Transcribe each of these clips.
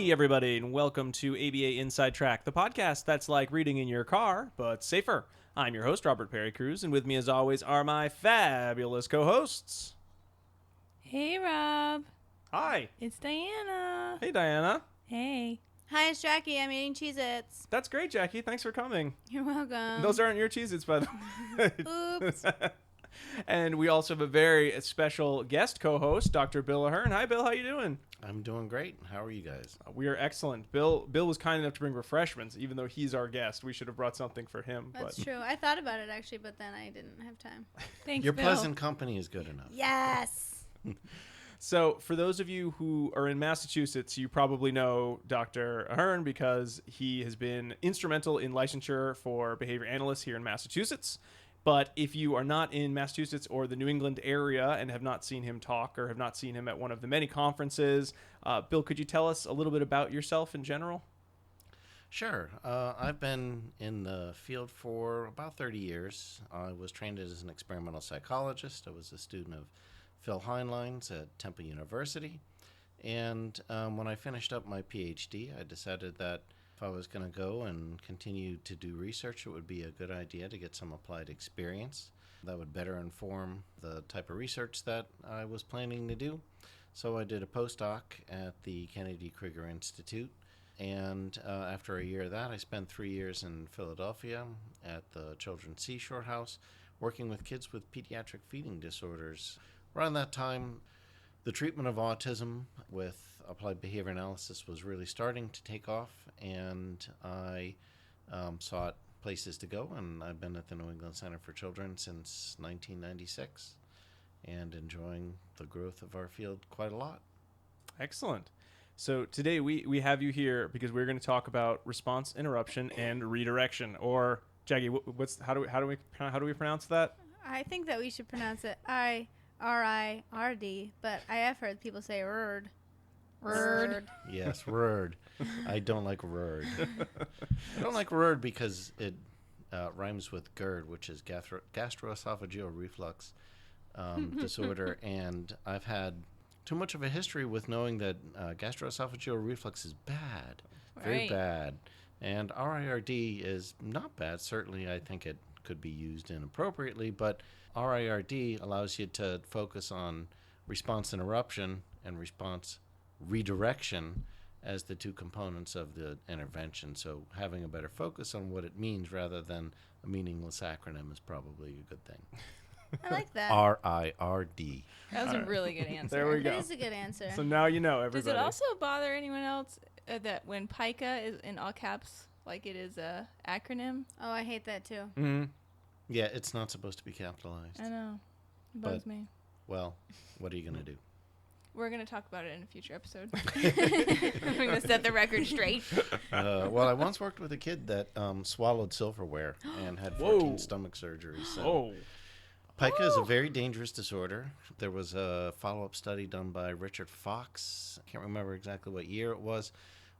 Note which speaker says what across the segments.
Speaker 1: Hey everybody, and welcome to ABA Inside Track, the podcast that's like reading in your car, but safer. I'm your host, Robert Perry Cruz, and with me as always are my fabulous co-hosts.
Speaker 2: Hey Rob.
Speaker 1: Hi.
Speaker 2: It's Diana.
Speaker 1: Hey Diana.
Speaker 2: Hey.
Speaker 3: Hi, it's Jackie. I'm eating Cheez-Its.
Speaker 1: That's great, Jackie. Thanks for coming.
Speaker 3: You're welcome.
Speaker 1: Those aren't your Cheez-Its, by the way.
Speaker 3: Oops.
Speaker 1: And we also have a very special guest co-host, Dr. Bill Ahearn. Hi, Bill. How you doing?
Speaker 4: I'm doing great. How are you guys?
Speaker 1: We are excellent. Bill was kind enough to bring refreshments, even though he's our guest. We should have brought something for him.
Speaker 3: That's true. I thought about it, actually, but then I didn't have time.
Speaker 2: Thanks,
Speaker 4: Your
Speaker 2: Bill.
Speaker 4: pleasant company is good enough.
Speaker 3: Yes.
Speaker 1: So for those of you who are in Massachusetts, you probably know Dr. Ahearn because he has been instrumental in licensure for behavior analysts here in Massachusetts. But if you are not in Massachusetts or the New England area and have not seen him talk or have not seen him at one of the many conferences, Bill, could you tell us a little bit about yourself in general?
Speaker 4: Sure. I've been in the field for about 30 years. I was trained as an experimental psychologist. I was a student of Phil Heinlein's at Temple University. And when I finished up my PhD, I decided that if I was going to go and continue to do research, it would be a good idea to get some applied experience that would better inform the type of research that I was planning to do. So I did a postdoc at the Kennedy Krieger Institute. And after a year of that, I spent 3 years in Philadelphia at the Children's Seashore House, working with kids with pediatric feeding disorders. Around that time, the treatment of autism with applied behavior analysis was really starting to take off, and I sought places to go, and I've been at the New England Center for Children since 1996 and enjoying the growth of our field quite a lot.
Speaker 1: Excellent. So today we have you here because we're going to talk about response interruption and redirection. Or Jackie, how do we pronounce that?
Speaker 3: I think that we should pronounce it RIRD, but I have heard people say RIRD. RIRD.
Speaker 4: Yes, RIRD. I don't like RIRD. I don't like RIRD because it rhymes with GERD, which is gastroesophageal reflux disorder, and I've had too much of a history with knowing that gastroesophageal reflux is bad, very bad, and RIRD is not bad. Certainly, I think it could be used inappropriately, but RIRD allows you to focus on response interruption and response redirection as the two components of the intervention. So having a better focus on what it means rather than a meaningless acronym is probably a good thing.
Speaker 3: I like that.
Speaker 4: RIRD.
Speaker 2: That was a really good answer.
Speaker 1: There we go.
Speaker 3: That is a good answer.
Speaker 1: So now you know, everybody.
Speaker 2: Does it also bother anyone else that when PICA is in all caps, like it is a acronym?
Speaker 3: Oh, I hate that too.
Speaker 1: Mm-hmm.
Speaker 4: Yeah, it's not supposed to be capitalized.
Speaker 2: I know. It bugs me.
Speaker 4: Well, what are you going to do?
Speaker 2: We're going to talk about it in a future episode. I'm going to set the record straight.
Speaker 4: Well, I once worked with a kid that swallowed silverware and had 14 stomach surgeries. So PICA is a very dangerous disorder. There was a follow-up study done by Richard Fox. I can't remember exactly what year it was,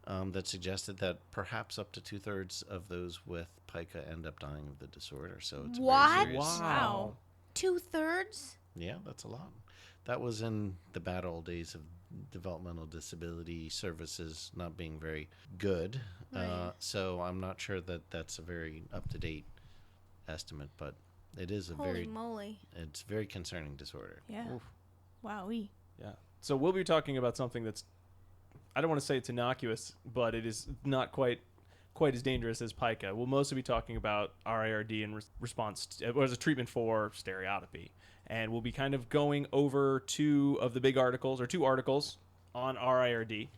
Speaker 4: that suggested that perhaps up to 2/3 of those with PICA end up dying of the disorder. So it's
Speaker 3: What?
Speaker 4: very serious.
Speaker 1: Wow.
Speaker 3: 2/3?
Speaker 4: Yeah, that's a lot. That was in the bad old days of developmental disability services not being very good.
Speaker 3: Right.
Speaker 4: So I'm not sure that that's a very up-to-date estimate, but it is a
Speaker 3: Holy moly.
Speaker 4: it's a very concerning disorder.
Speaker 2: Yeah.
Speaker 1: Oof.
Speaker 2: Wowee.
Speaker 1: Yeah. So we'll be talking about something that's, I don't want to say it's innocuous, but it is not quite as dangerous as PICA. We'll mostly be talking about RIRD in response to, as a treatment for stereotypy. And we'll be kind of going over two articles on RIRD,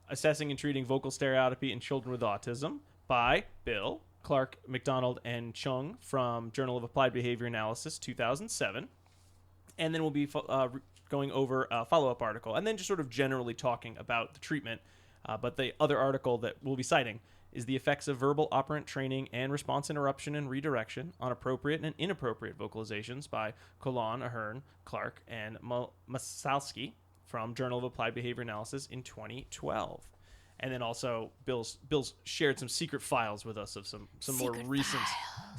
Speaker 1: Assessing and Treating Vocal Stereotypy in Children with Autism by Bill, Clark, MacDonald, and Chung from Journal of Applied Behavior Analysis, 2007. And then we'll be going over a follow-up article, and then just sort of generally talking about the treatment. But the other article that we'll be citing is The Effects of Verbal Operant Training and Response Interruption and Redirection on Appropriate and Inappropriate Vocalizations by Colon, Ahearn, Clark, and Masalsky from Journal of Applied Behavior Analysis in 2012. And then also Bill's shared some secret files with us of some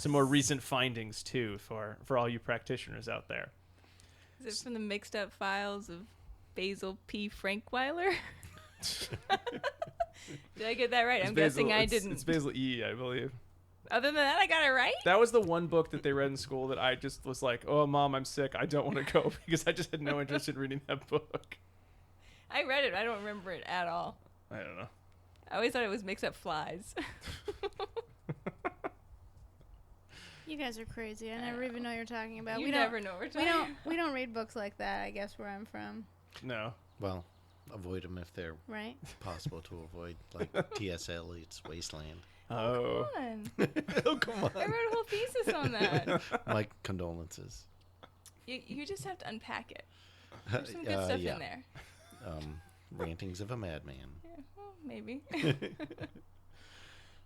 Speaker 1: more recent findings too for all you practitioners out there.
Speaker 2: Is it from the mixed up files of Basil P. Frankweiler? Did I get that right?
Speaker 1: It's
Speaker 2: I'm guessing I
Speaker 1: it's-
Speaker 2: didn't.
Speaker 1: It's Basil E, I believe.
Speaker 2: Other than that, I got it right.
Speaker 1: That was the one book that they read in school that I just was like, oh, Mom, I'm sick. I don't want to go because I just had no interest in reading that book.
Speaker 2: I read it. I don't remember it at all.
Speaker 1: I don't know.
Speaker 2: I always thought it was mix up flies.
Speaker 3: You guys are crazy. I never even know what you're talking about.
Speaker 2: You never know what we're talking about.
Speaker 3: We don't read books like that, I guess, where I'm from.
Speaker 1: No.
Speaker 4: Well, avoid them if they're
Speaker 3: Right?
Speaker 4: possible to avoid, like T.S. Eliot's Wasteland.
Speaker 1: Oh.
Speaker 2: Come on.
Speaker 4: Oh, come on.
Speaker 2: I wrote a whole thesis on that.
Speaker 4: My condolences.
Speaker 2: You just have to unpack it. There's some good stuff in there.
Speaker 4: Rantings of a madman.
Speaker 2: Yeah, well, maybe.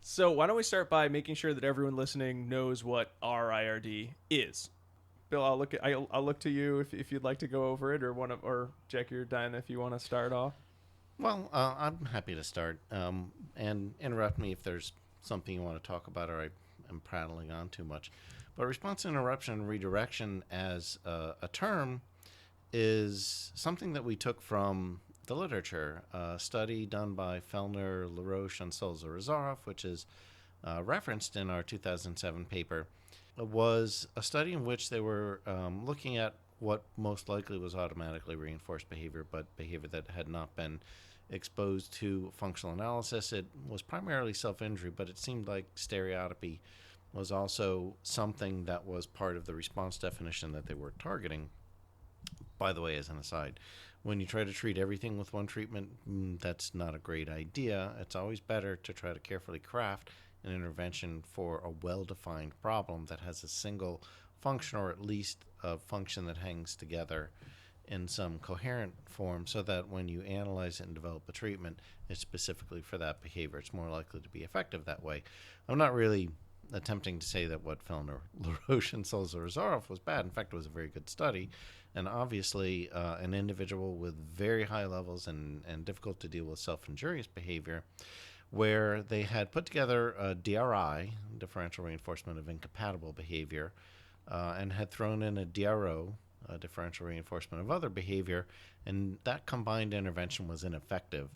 Speaker 1: So why don't we start by making sure that everyone listening knows what RIRD is. Bill, I'll look to you if you'd like to go over it, or Jackie or Diana if you want to start off.
Speaker 4: Well, I'm happy to start, and interrupt me if there's something you want to talk about or I am prattling on too much. But response interruption and redirection as a term is something that we took from the literature. A study done by Fellner, LaRoche, and Solzhenitsyn, which is referenced in our 2007 paper, was a study in which they were looking at what most likely was automatically reinforced behavior, but behavior that had not been exposed to functional analysis. It was primarily self-injury, but it seemed like stereotypy was also something that was part of the response definition that they were targeting. By the way, as an aside, when you try to treat everything with one treatment, that's not a great idea. It's always better to try to carefully craft an intervention for a well-defined problem that has a single function, or at least a function that hangs together in some coherent form, so that when you analyze it and develop a treatment, it's specifically for that behavior. It's more likely to be effective that way. I'm not really attempting to say that what Fellner, LaRoche, and Solzhenitsyn was bad. In fact, it was a very good study. And obviously, an individual with very high levels and difficult to deal with self-injurious behavior, where they had put together a DRI, differential reinforcement of incompatible behavior, and had thrown in a DRO, differential reinforcement of other behavior, and that combined intervention was ineffective.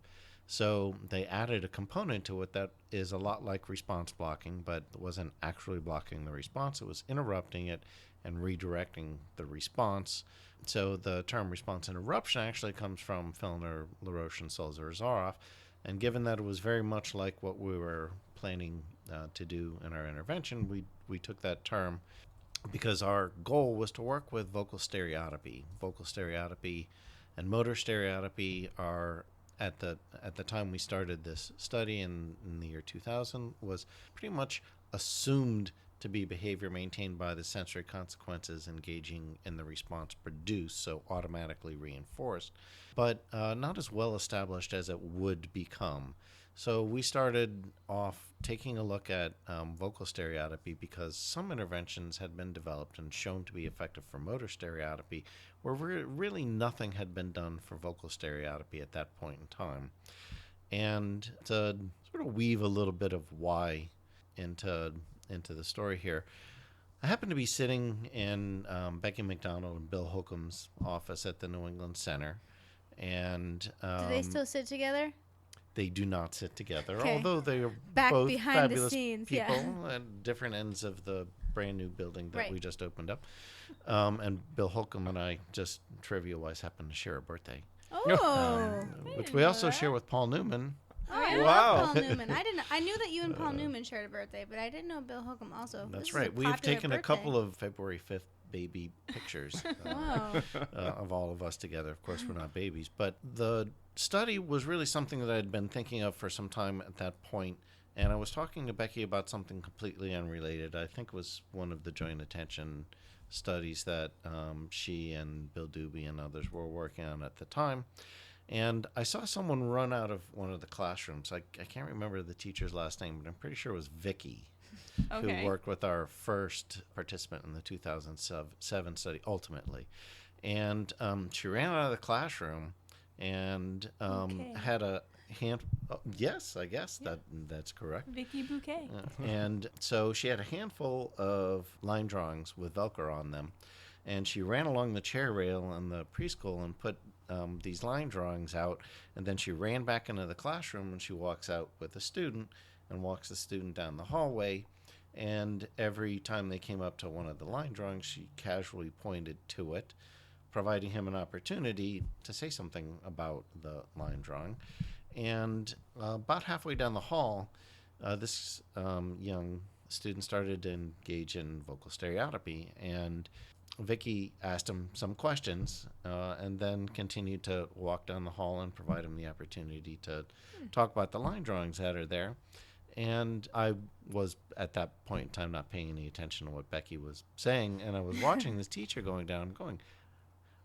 Speaker 4: So they added a component to it that is a lot like response blocking, but wasn't actually blocking the response. It was interrupting it and redirecting the response. So the term response interruption actually comes from Fellner, LaRoche, and Solzhenitsyn. And given that it was very much like what we were planning to do in our intervention, we took that term because our goal was to work with vocal stereotypy. Vocal stereotypy and motor stereotypy are, at the time we started this study in the year 2000, was pretty much assumed to be behavior maintained by the sensory consequences engaging in the response produced, so automatically reinforced, but not as well established as it would become. So we started off taking a look at vocal stereotypy because some interventions had been developed and shown to be effective for motor stereotypy, where really nothing had been done for vocal stereotypy at that point in time. And to sort of weave a little bit of why into the story here, I happened to be sitting in Becky MacDonald and Bill Holcomb's office at the New England Center, and
Speaker 3: Do they still sit together?
Speaker 4: they do not sit together,
Speaker 3: Okay.
Speaker 4: although they are
Speaker 3: Back
Speaker 4: both
Speaker 3: behind the
Speaker 4: fabulous
Speaker 3: scenes, yeah.
Speaker 4: people at different ends of the brand new building that
Speaker 3: Right.
Speaker 4: we just opened up. And Bill Holcomb and I, just trivia-wise, happened to share a birthday,
Speaker 3: Oh.
Speaker 4: which
Speaker 2: didn't
Speaker 4: we
Speaker 2: know
Speaker 4: also
Speaker 2: that.
Speaker 4: share with Paul Newman.
Speaker 3: Oh, I
Speaker 1: Wow.
Speaker 3: love Paul Newman. I knew that you and Paul Newman shared a birthday, but I didn't know Bill Holcomb also.
Speaker 4: That's
Speaker 3: This is a
Speaker 4: right. We have
Speaker 3: popular
Speaker 4: taken a
Speaker 3: birthday.
Speaker 4: couple of February 5th baby pictures
Speaker 3: Wow.
Speaker 4: of all of us together. Of course, we're not babies. But the study was really something that I'd been thinking of for some time at that point. And I was talking to Becky about something completely unrelated. I think it was one of the joint attention studies that she and Bill Doobie and others were working on at the time. And I saw someone run out of one of the classrooms. I can't remember the teacher's last name, but I'm pretty sure it was Vicky,
Speaker 2: Okay.
Speaker 4: who worked with our first participant in the 2007 study, ultimately. And she ran out of the classroom and
Speaker 2: Okay.
Speaker 4: had a hand... yes, I guess that's correct.
Speaker 2: Vicky Bouquet.
Speaker 4: And so she had a handful of line drawings with Velcro on them. And she ran along the chair rail in the preschool and put these line drawings out, and then she ran back into the classroom, and she walks out with a student and walks the student down the hallway. And every time they came up to one of the line drawings, she casually pointed to it, providing him an opportunity to say something about the line drawing. And about halfway down the hall, this young student started to engage in vocal stereotypy, and Vicky asked him some questions and then continued to walk down the hall and provide him the opportunity to talk about the line drawings that are there. And I was, at that point in time, not paying any attention to what Becky was saying, and I was watching this teacher going down and going,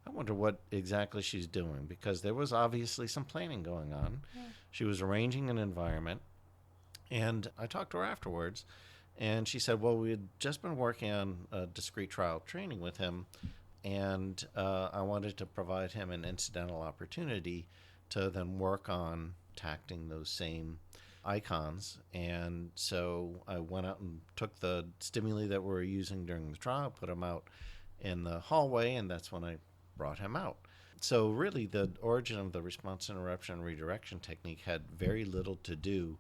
Speaker 4: I wonder what exactly she's doing, because there was obviously some planning going on. Yeah. She was arranging an environment, and I talked to her afterwards, and she said, well, we had just been working on a discrete trial training with him, and I wanted to provide him an incidental opportunity to then work on tacting those same icons. And so I went out and took the stimuli that we were using during the trial, put them out in the hallway, and that's when I brought him out. So really the origin of the response interruption and redirection technique had very little to do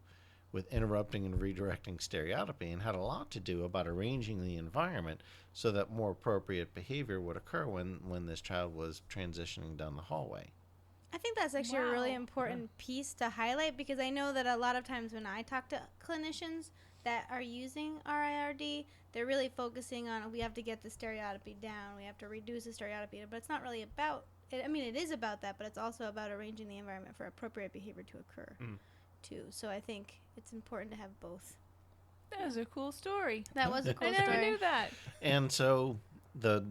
Speaker 4: with interrupting and redirecting stereotypy, and had a lot to do about arranging the environment so that more appropriate behavior would occur when this child was transitioning down the hallway.
Speaker 3: I think that's actually a really important piece to highlight, because I know that a lot of times when I talk to clinicians that are using RIRD, they're really focusing on, we have to get the stereotypy down, we have to reduce the stereotypy, but it's not really about it. I mean, it is about that, but it's also about arranging the environment for appropriate behavior to occur too. So I think it's important to have both.
Speaker 2: That was a cool story.
Speaker 3: That was a cool story.
Speaker 2: I never knew that.
Speaker 4: And so the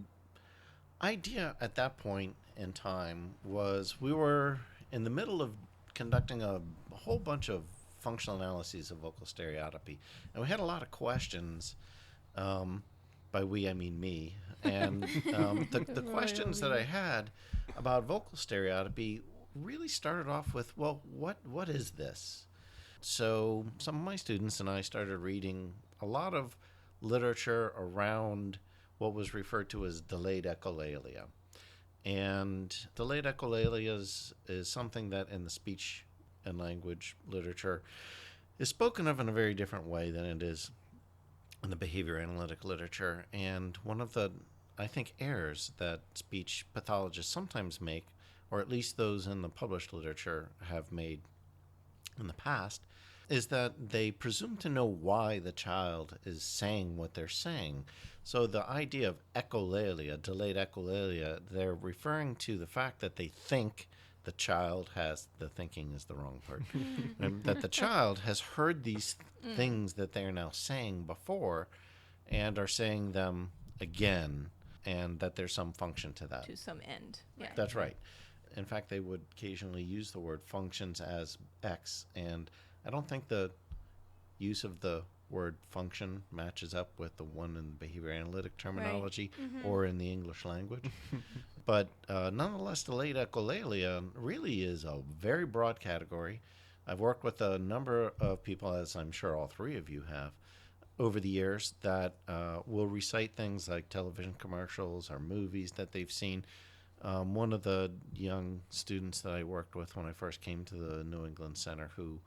Speaker 4: idea at that point in time was we were in the middle of conducting a whole bunch of functional analyses of vocal stereotypy, and we had a lot of questions. By we, I mean me. And the questions that I had about vocal stereotypy really started off with, well, what is this? So some of my students and I started reading a lot of literature around what was referred to as delayed echolalia. And delayed echolalia is something that in the speech and language literature is spoken of in a very different way than it is in the behavior analytic literature. And one of the, I think, errors that speech pathologists sometimes make, or at least those in the published literature have made in the past, is that they presume to know why the child is saying what they're saying. So the idea of echolalia, delayed echolalia, they're referring to the fact that they think the child has, the thinking is the wrong word, that the child has heard these things that they're now saying before and are saying them again, and that there's some function to that.
Speaker 2: To some end. Yeah.
Speaker 4: That's right. In fact, they would occasionally use the word functions as X, and I don't think the use of the word function matches up with the one in behavior analytic terminology or in the English language. But nonetheless, delayed echolalia really is a very broad category. I've worked with a number of people, as I'm sure all three of you have, over the years that will recite things like television commercials or movies that they've seen. One of the young students that I worked with when I first came to the New England Center, who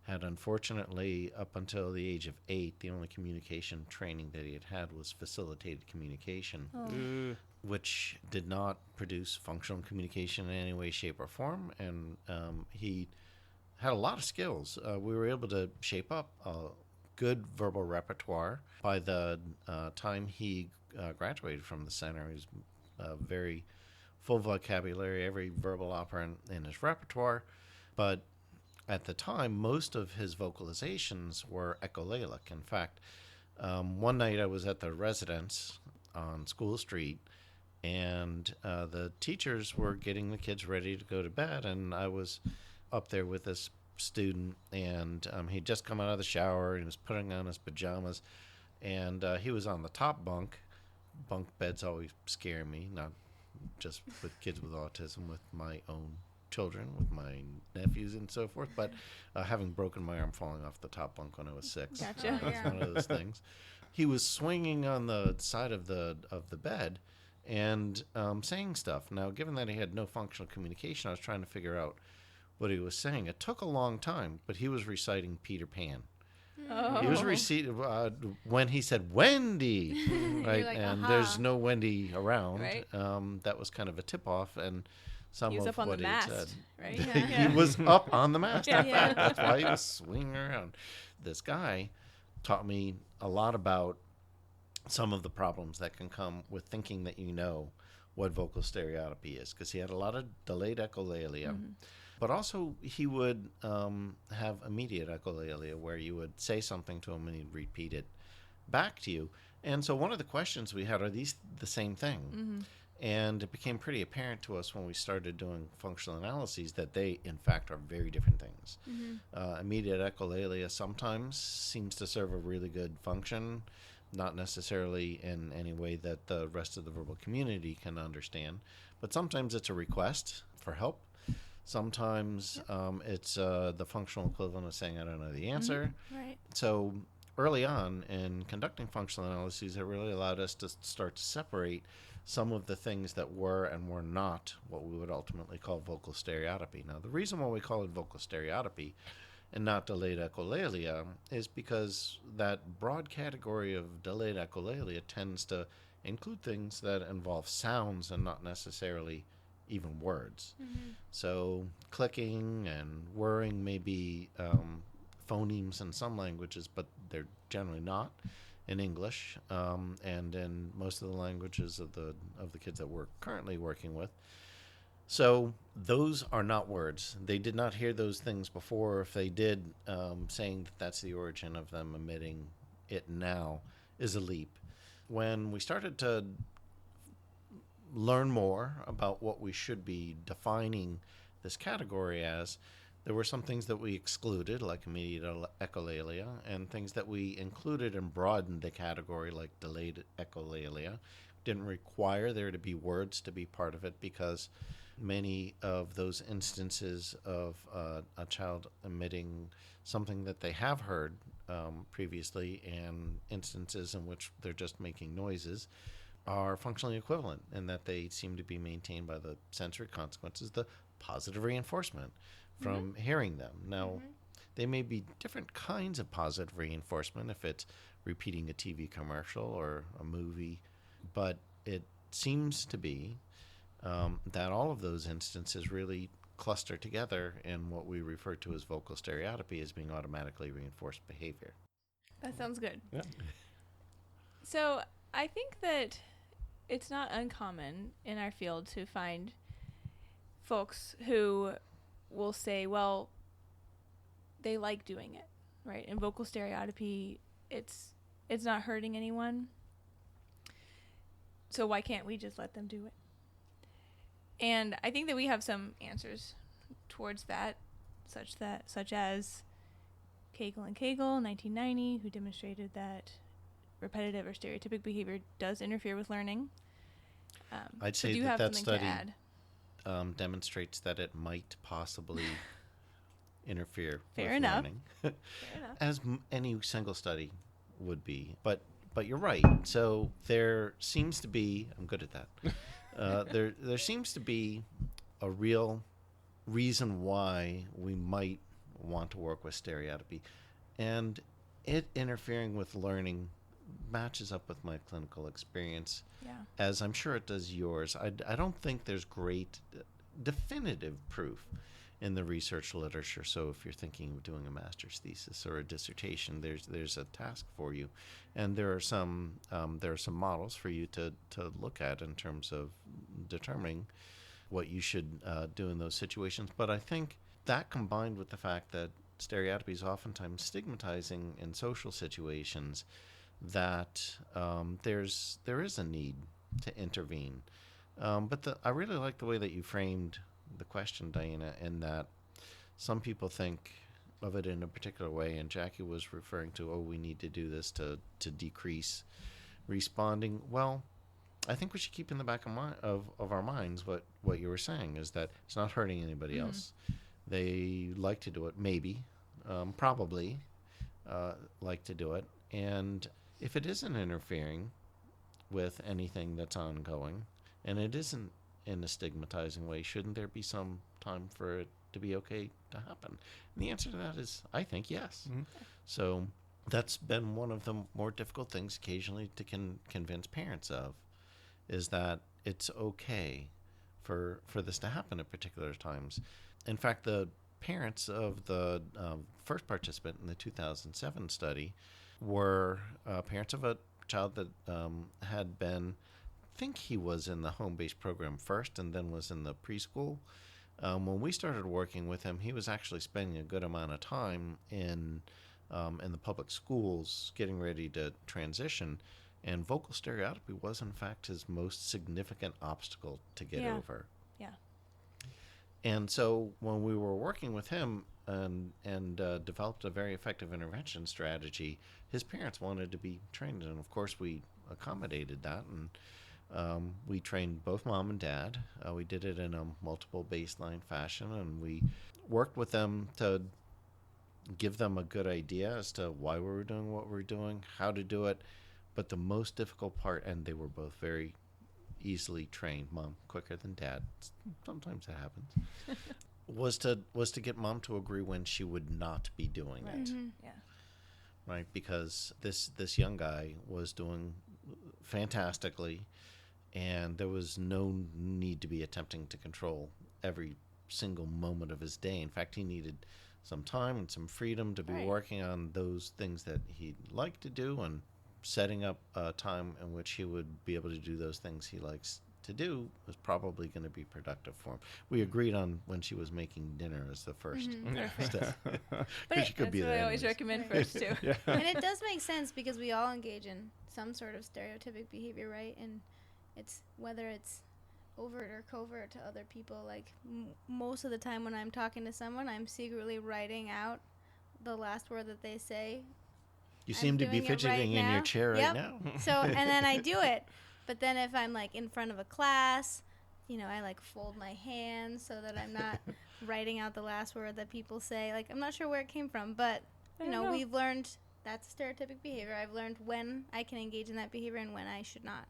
Speaker 4: had unfortunately, up until the age of 8, the only communication training that he had was facilitated communication, which did not produce functional communication in any way, shape, or form. And he had a lot of skills. We were able to shape up a good verbal repertoire. By the time he graduated from the center, he was very full vocabulary, every verbal operant in his repertoire. But at the time, most of his vocalizations were echolalic. In fact, one night I was at the residence on School Street, and the teachers were getting the kids ready to go to bed, and I was up there with this student, and he'd just come out of the shower, and he was putting on his pajamas, and he was on the top bunk. Bunk beds always scare me, not just with kids with autism, with my own children, with my nephews and so forth, but having broken my arm falling off the top bunk when I was 6.
Speaker 2: Gotcha.
Speaker 4: That's one of those things. He was swinging on the side of the bed, and saying stuff. Now, given that he had no functional communication, I was trying to figure out what he was saying. It took a long time, but he was reciting Peter Pan.
Speaker 2: Oh.
Speaker 4: He was when he said Wendy, right?
Speaker 3: like,
Speaker 4: and
Speaker 3: aha.
Speaker 4: there's no Wendy around.
Speaker 2: Right.
Speaker 4: That was kind of a tip-off, and some
Speaker 2: He was
Speaker 4: of
Speaker 2: up on
Speaker 4: what
Speaker 2: the
Speaker 4: he
Speaker 2: mast,
Speaker 4: said.
Speaker 2: right?
Speaker 4: He was up on the mast.
Speaker 2: Yeah.
Speaker 4: In fact, that's why he was swinging around. This guy taught me a lot about some of the problems that can come with thinking that you know what vocal stereotypy is, because he had a lot of delayed echolalia.
Speaker 2: Mm-hmm.
Speaker 4: But also, he would have immediate echolalia, where you would say something to him and he'd repeat it back to you. And so one of the questions we had, are these the same thing?
Speaker 2: Mm-hmm.
Speaker 4: And it became pretty apparent to us when we started doing functional analyses that they, in fact, are very different things.
Speaker 2: Mm-hmm.
Speaker 4: Immediate echolalia sometimes seems to serve a really good function, not necessarily in any way that the rest of the verbal community can understand. But sometimes it's a request for help. Sometimes it's the functional equivalent of saying, I don't know the answer.
Speaker 2: Mm-hmm. Right.
Speaker 4: So early on in conducting functional analyses, it really allowed us to start to separate some of the things that were and were not what we would ultimately call vocal stereotypy. Now, the reason why we call it vocal stereotypy and not delayed echolalia is because that broad category of delayed echolalia tends to include things that involve sounds and not necessarily even words.
Speaker 3: Mm-hmm.
Speaker 4: So clicking and whirring may be phonemes in some languages, but they're generally not in English, and in most of the languages of the kids that we're currently working with. So those are not words. They did not hear those things before. If they did, saying that that's the origin of them emitting it now is a leap. When we started to learn more about what we should be defining this category as, there were some things that we excluded, like immediate echolalia, and things that we included and broadened the category, like delayed echolalia. Didn't require there to be words to be part of it, because many of those instances of a child emitting something that they have heard previously, and instances in which they're just making noises, are functionally equivalent, in that they seem to be maintained by the sensory consequences, the positive reinforcement from hearing them. Now, they may be different kinds of positive reinforcement if it's repeating a TV commercial or a movie, but it seems to be that all of those instances really cluster together in what we refer to as vocal stereotypy, as being automatically reinforced behavior.
Speaker 2: That sounds good.
Speaker 1: Yeah.
Speaker 2: So I think that it's not uncommon in our field to find folks who will say, well, they like doing it, right? In vocal stereotypy, it's not hurting anyone, so why can't we just let them do it? And I think that we have some answers towards that, such as Kegel and Kegel, 1990, who demonstrated that repetitive or stereotypic behavior does interfere with learning.
Speaker 4: I'd
Speaker 2: so
Speaker 4: say
Speaker 2: do you
Speaker 4: that
Speaker 2: have something
Speaker 4: study
Speaker 2: to add?
Speaker 4: Demonstrates that it might possibly interfere
Speaker 2: Fair
Speaker 4: with
Speaker 2: enough.
Speaker 4: learning,
Speaker 2: Fair enough.
Speaker 4: as any single study would be. But you're right. So there seems to be, I'm good at that. There seems to be a real reason why we might want to work with stereotypy, and it interfering with learning matches up with my clinical experience,
Speaker 2: Yeah.
Speaker 4: as I'm sure it does yours. I don't think there's great definitive proof in the research literature. So if you're thinking of doing a master's thesis or a dissertation, there's a task for you, and there are some models for you to look at in terms of determining what you should do in those situations. But I think that, combined with the fact that stereotypy is oftentimes stigmatizing in social situations, that there is a need to intervene. But I really like the way that you framed the question, Diana, in that some people think of it in a particular way, and Jackie was referring to, we need to do this to decrease responding. Well, I think we should keep in the back of our minds what you were saying, is that it's not hurting anybody else. They like to do it, maybe, probably like to do it. And if it isn't interfering with anything that's ongoing, and it isn't in a stigmatizing way, shouldn't there be some time for it to be okay to happen? And the answer to that is, I think, yes. Mm-hmm. So that's been one of the more difficult things occasionally to convince parents of, is that it's okay for this to happen at particular times. In fact, the parents of the first participant in the 2007 study were parents of a child that had been, I think he was in the home-based program first and then was in the preschool. When we started working with him, he was actually spending a good amount of time in the public schools getting ready to transition, and vocal stereotypy was in fact his most significant obstacle to get over.
Speaker 2: Yeah.
Speaker 4: And so when we were working with him and developed a very effective intervention strategy, his parents wanted to be trained, and of course we accommodated that, and we trained both mom and dad. We did it in a multiple baseline fashion, and we worked with them to give them a good idea as to why we were doing what we were doing, how to do it. But the most difficult part, and they were both very easily trained, mom quicker than dad, sometimes it happens, was to get mom to agree when she would not be doing
Speaker 2: right.
Speaker 4: it.
Speaker 2: Mm-hmm. Yeah.
Speaker 4: Right, because this young guy was doing fantastically, and there was no need to be attempting to control every single moment of his day. In fact, he needed some time and some freedom to be
Speaker 2: right.
Speaker 4: working on those things that he'd like to do, and setting up a time in which he would be able to do those things he likes to do was probably going to be productive for him. We agreed on when she was making dinner as the first step.
Speaker 2: But
Speaker 4: she could be
Speaker 2: that's what
Speaker 4: there
Speaker 2: I always recommend first, too.
Speaker 1: Yeah.
Speaker 3: And it does make sense because we all engage in some sort of stereotypic behavior, right? And it's whether it's overt or covert to other people. Like most of the time when I'm talking to someone, I'm secretly writing out the last word that they say.
Speaker 4: You seem to be fidgeting in your chair right now.
Speaker 3: So, and then I do it. But then if I'm like in front of a class, I like fold my hands so that I'm not writing out the last word that people say. Like, I'm not sure where it came from, but we've learned that's stereotypic behavior. I've learned when I can engage in that behavior and when I should not.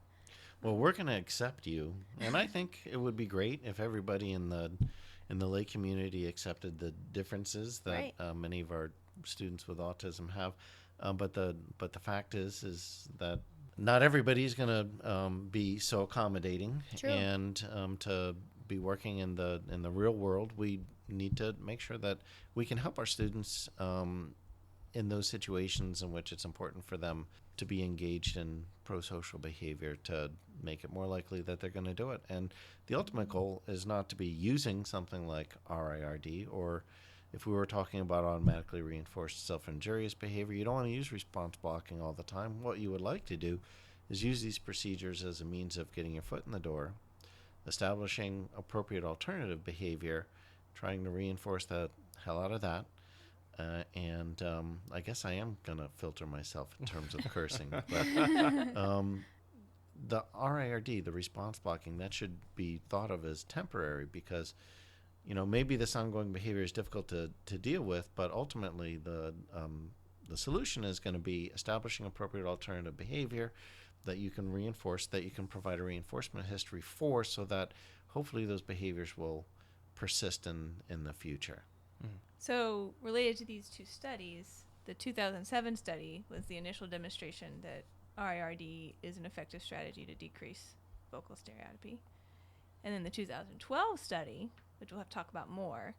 Speaker 4: Well, we're going to accept you, and I think it would be great if everybody in the lay community accepted the differences that many of our students with autism have. But the fact is that not everybody is going to be so accommodating.
Speaker 3: True.
Speaker 4: And to be working in the real world, we need to make sure that we can help our students in those situations in which it's important for them to be engaged in pro-social behavior, to make it more likely that they're going to do it. And the ultimate goal is not to be using something like RIRD, or if we were talking about automatically reinforced self-injurious behavior, you don't want to use response blocking all the time. What you would like to do is use these procedures as a means of getting your foot in the door, establishing appropriate alternative behavior, trying to reinforce the hell out of that. And I guess I am going to filter myself in terms of cursing. But the RIRD, the response blocking, that should be thought of as temporary because, maybe this ongoing behavior is difficult to deal with, but ultimately the solution is going to be establishing appropriate alternative behavior that you can reinforce, that you can provide a reinforcement history for, so that hopefully those behaviors will persist in the future.
Speaker 2: So, related to these two studies, the 2007 study was the initial demonstration that RIRD is an effective strategy to decrease vocal stereotypy. And then the 2012 study, which we'll have to talk about more,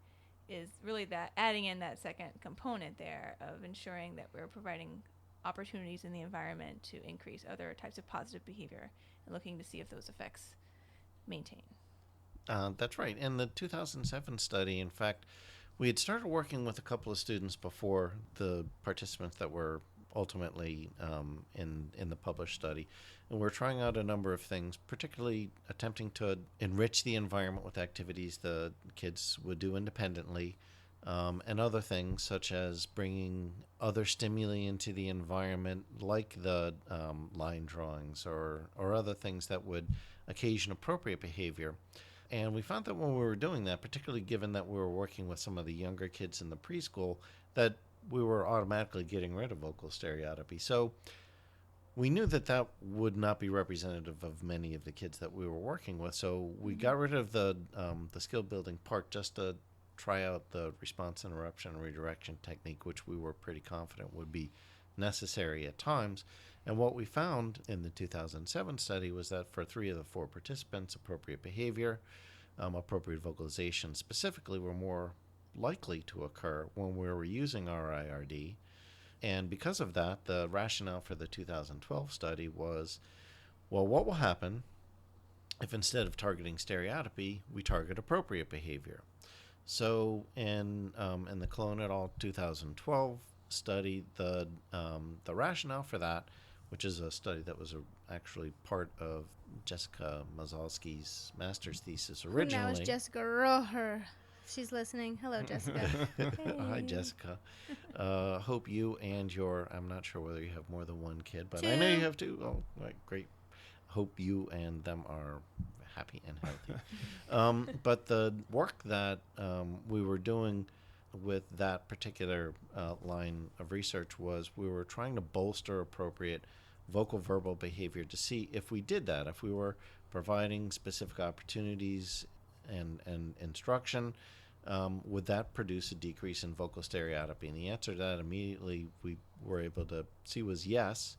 Speaker 2: is really that adding in that second component there of ensuring that we're providing opportunities in the environment to increase other types of positive behavior and looking to see if those effects maintain.
Speaker 4: That's right. In the 2007 study, in fact, we had started working with a couple of students before the participants that were ultimately in the published study. And we're trying out a number of things, particularly attempting to enrich the environment with activities the kids would do independently, and other things such as bringing other stimuli into the environment, like the line drawings or other things that would occasion appropriate behavior. And we found that when we were doing that, particularly given that we were working with some of the younger kids in the preschool, that we were automatically getting rid of vocal stereotypy. So we knew that that would not be representative of many of the kids that we were working with. So we got rid of the skill building part just to try out the response interruption and redirection technique, which we were pretty confident would be necessary at times. And what we found in the 2007 study was that for 3 of the 4 participants, appropriate behavior, appropriate vocalization specifically were more likely to occur when we were using RIRD. And because of that, the rationale for the 2012 study was, well, what will happen if instead of targeting stereotypy, we target appropriate behavior? So in the Cologne et al. 2012 study, the rationale for that, which is a study that was actually part of Jessica Masalsky's master's thesis originally.
Speaker 3: Now it's Jessica Roher. She's listening. Hello, Jessica.
Speaker 4: Hi, Jessica. Hope you and I'm not sure whether you have more than one kid, but
Speaker 3: 2.
Speaker 4: I know you have 2. Oh, right, great. Hope you and them are happy and healthy. But the work that we were doing with that particular line of research was we were trying to bolster appropriate vocal verbal behavior to see if we did that, if we were providing specific opportunities and instruction, would that produce a decrease in vocal stereotypy? And the answer to that immediately we were able to see was yes.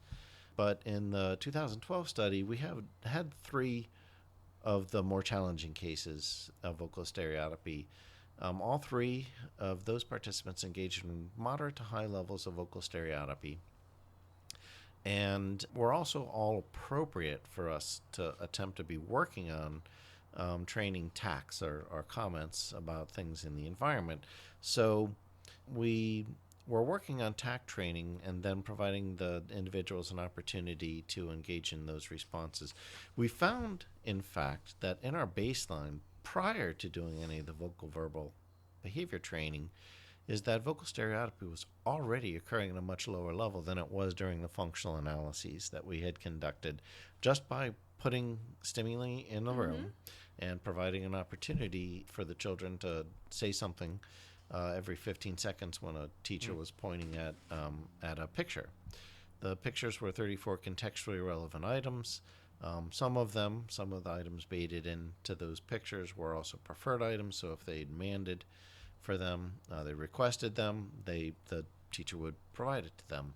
Speaker 4: But in the 2012 study, we had 3 of the more challenging cases of vocal stereotypy. All 3 of those participants engaged in moderate to high levels of vocal stereotypy, and were also all appropriate for us to attempt to be working on training tacks or comments about things in the environment. So we were working on tack training and then providing the individuals an opportunity to engage in those responses. We found, in fact, that in our baseline, prior to doing any of the vocal verbal behavior training, is that vocal stereotypy was already occurring at a much lower level than it was during the functional analyses that we had conducted, just by putting stimuli in the room and providing an opportunity for the children to say something every 15 seconds when a teacher was pointing at a picture. The pictures were 34 contextually relevant items. Some of the items baited into those pictures were also preferred items, so if they demanded for them, they requested them, the teacher would provide it to them.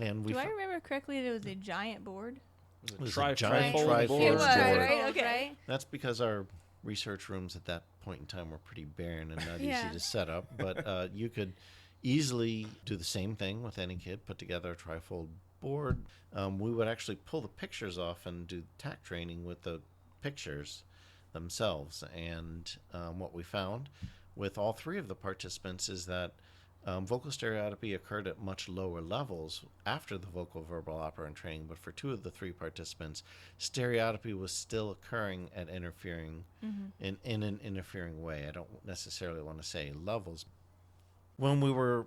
Speaker 4: And
Speaker 2: Do I remember correctly that it was a giant board?
Speaker 4: It was a
Speaker 1: Trifold
Speaker 4: giant
Speaker 1: board.
Speaker 4: trifold
Speaker 2: It was,
Speaker 4: board.
Speaker 2: right? Okay.
Speaker 3: Right?
Speaker 4: That's because our research rooms at that point in time were pretty barren and not
Speaker 3: Yeah.
Speaker 4: easy to set up. But you could easily do the same thing with any kid, put together a trifold board. We would actually pull the pictures off and do tack training with the pictures themselves. And what we found with all 3 of the participants is that vocal stereotypy occurred at much lower levels after the vocal verbal operant training, but for 2 of the 3 participants, stereotypy was still occurring at interfering in an interfering way. I don't necessarily want to say levels. When we were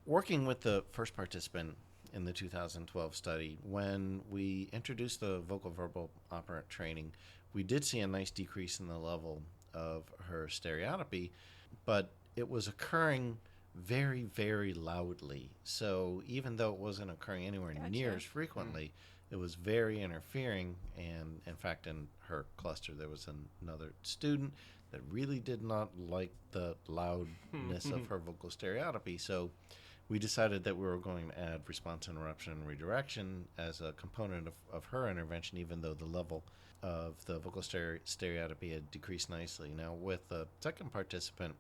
Speaker 4: working with the first participant in the 2012 study, when we introduced the vocal verbal operant training, we did see a nice decrease in the level of her stereotypy, but it was occurring very, very loudly. So even though it wasn't occurring anywhere near as frequently, it was very interfering. And in fact, in her cluster, there was another student that really did not like the loudness of her vocal stereotypy. So we decided that we were going to add response interruption and redirection as a component of her intervention, even though the level of the vocal stereotypy had decreased nicely. Now, with the second participant,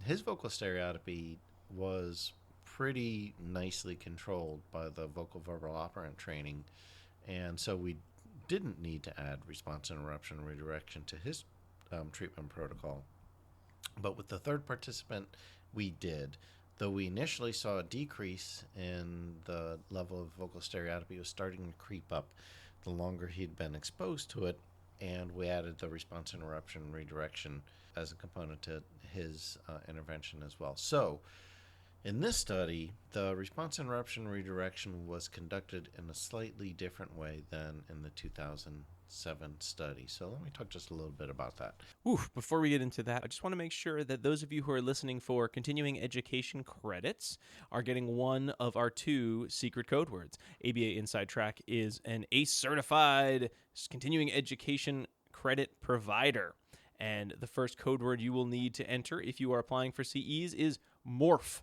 Speaker 4: his vocal stereotypy was pretty nicely controlled by the vocal verbal operant training, and so we didn't need to add response interruption and redirection to his treatment protocol. But with the third participant, we did. Though we initially saw a decrease in the level of vocal stereotypy, it was starting to creep up the longer he'd been exposed to it, and we added the response interruption and redirection as a component to his intervention as well. So in this study, the response interruption and redirection was conducted in a slightly different way than in the 2007 2007 study. So let me talk just a little bit about that.
Speaker 1: Before we get into that, I just want to make sure that those of you who are listening for continuing education credits are getting one of our 2 secret code words. ABA Inside Track is an ACE-certified continuing education credit provider. And the first code word you will need to enter if you are applying for CEs is MORPH,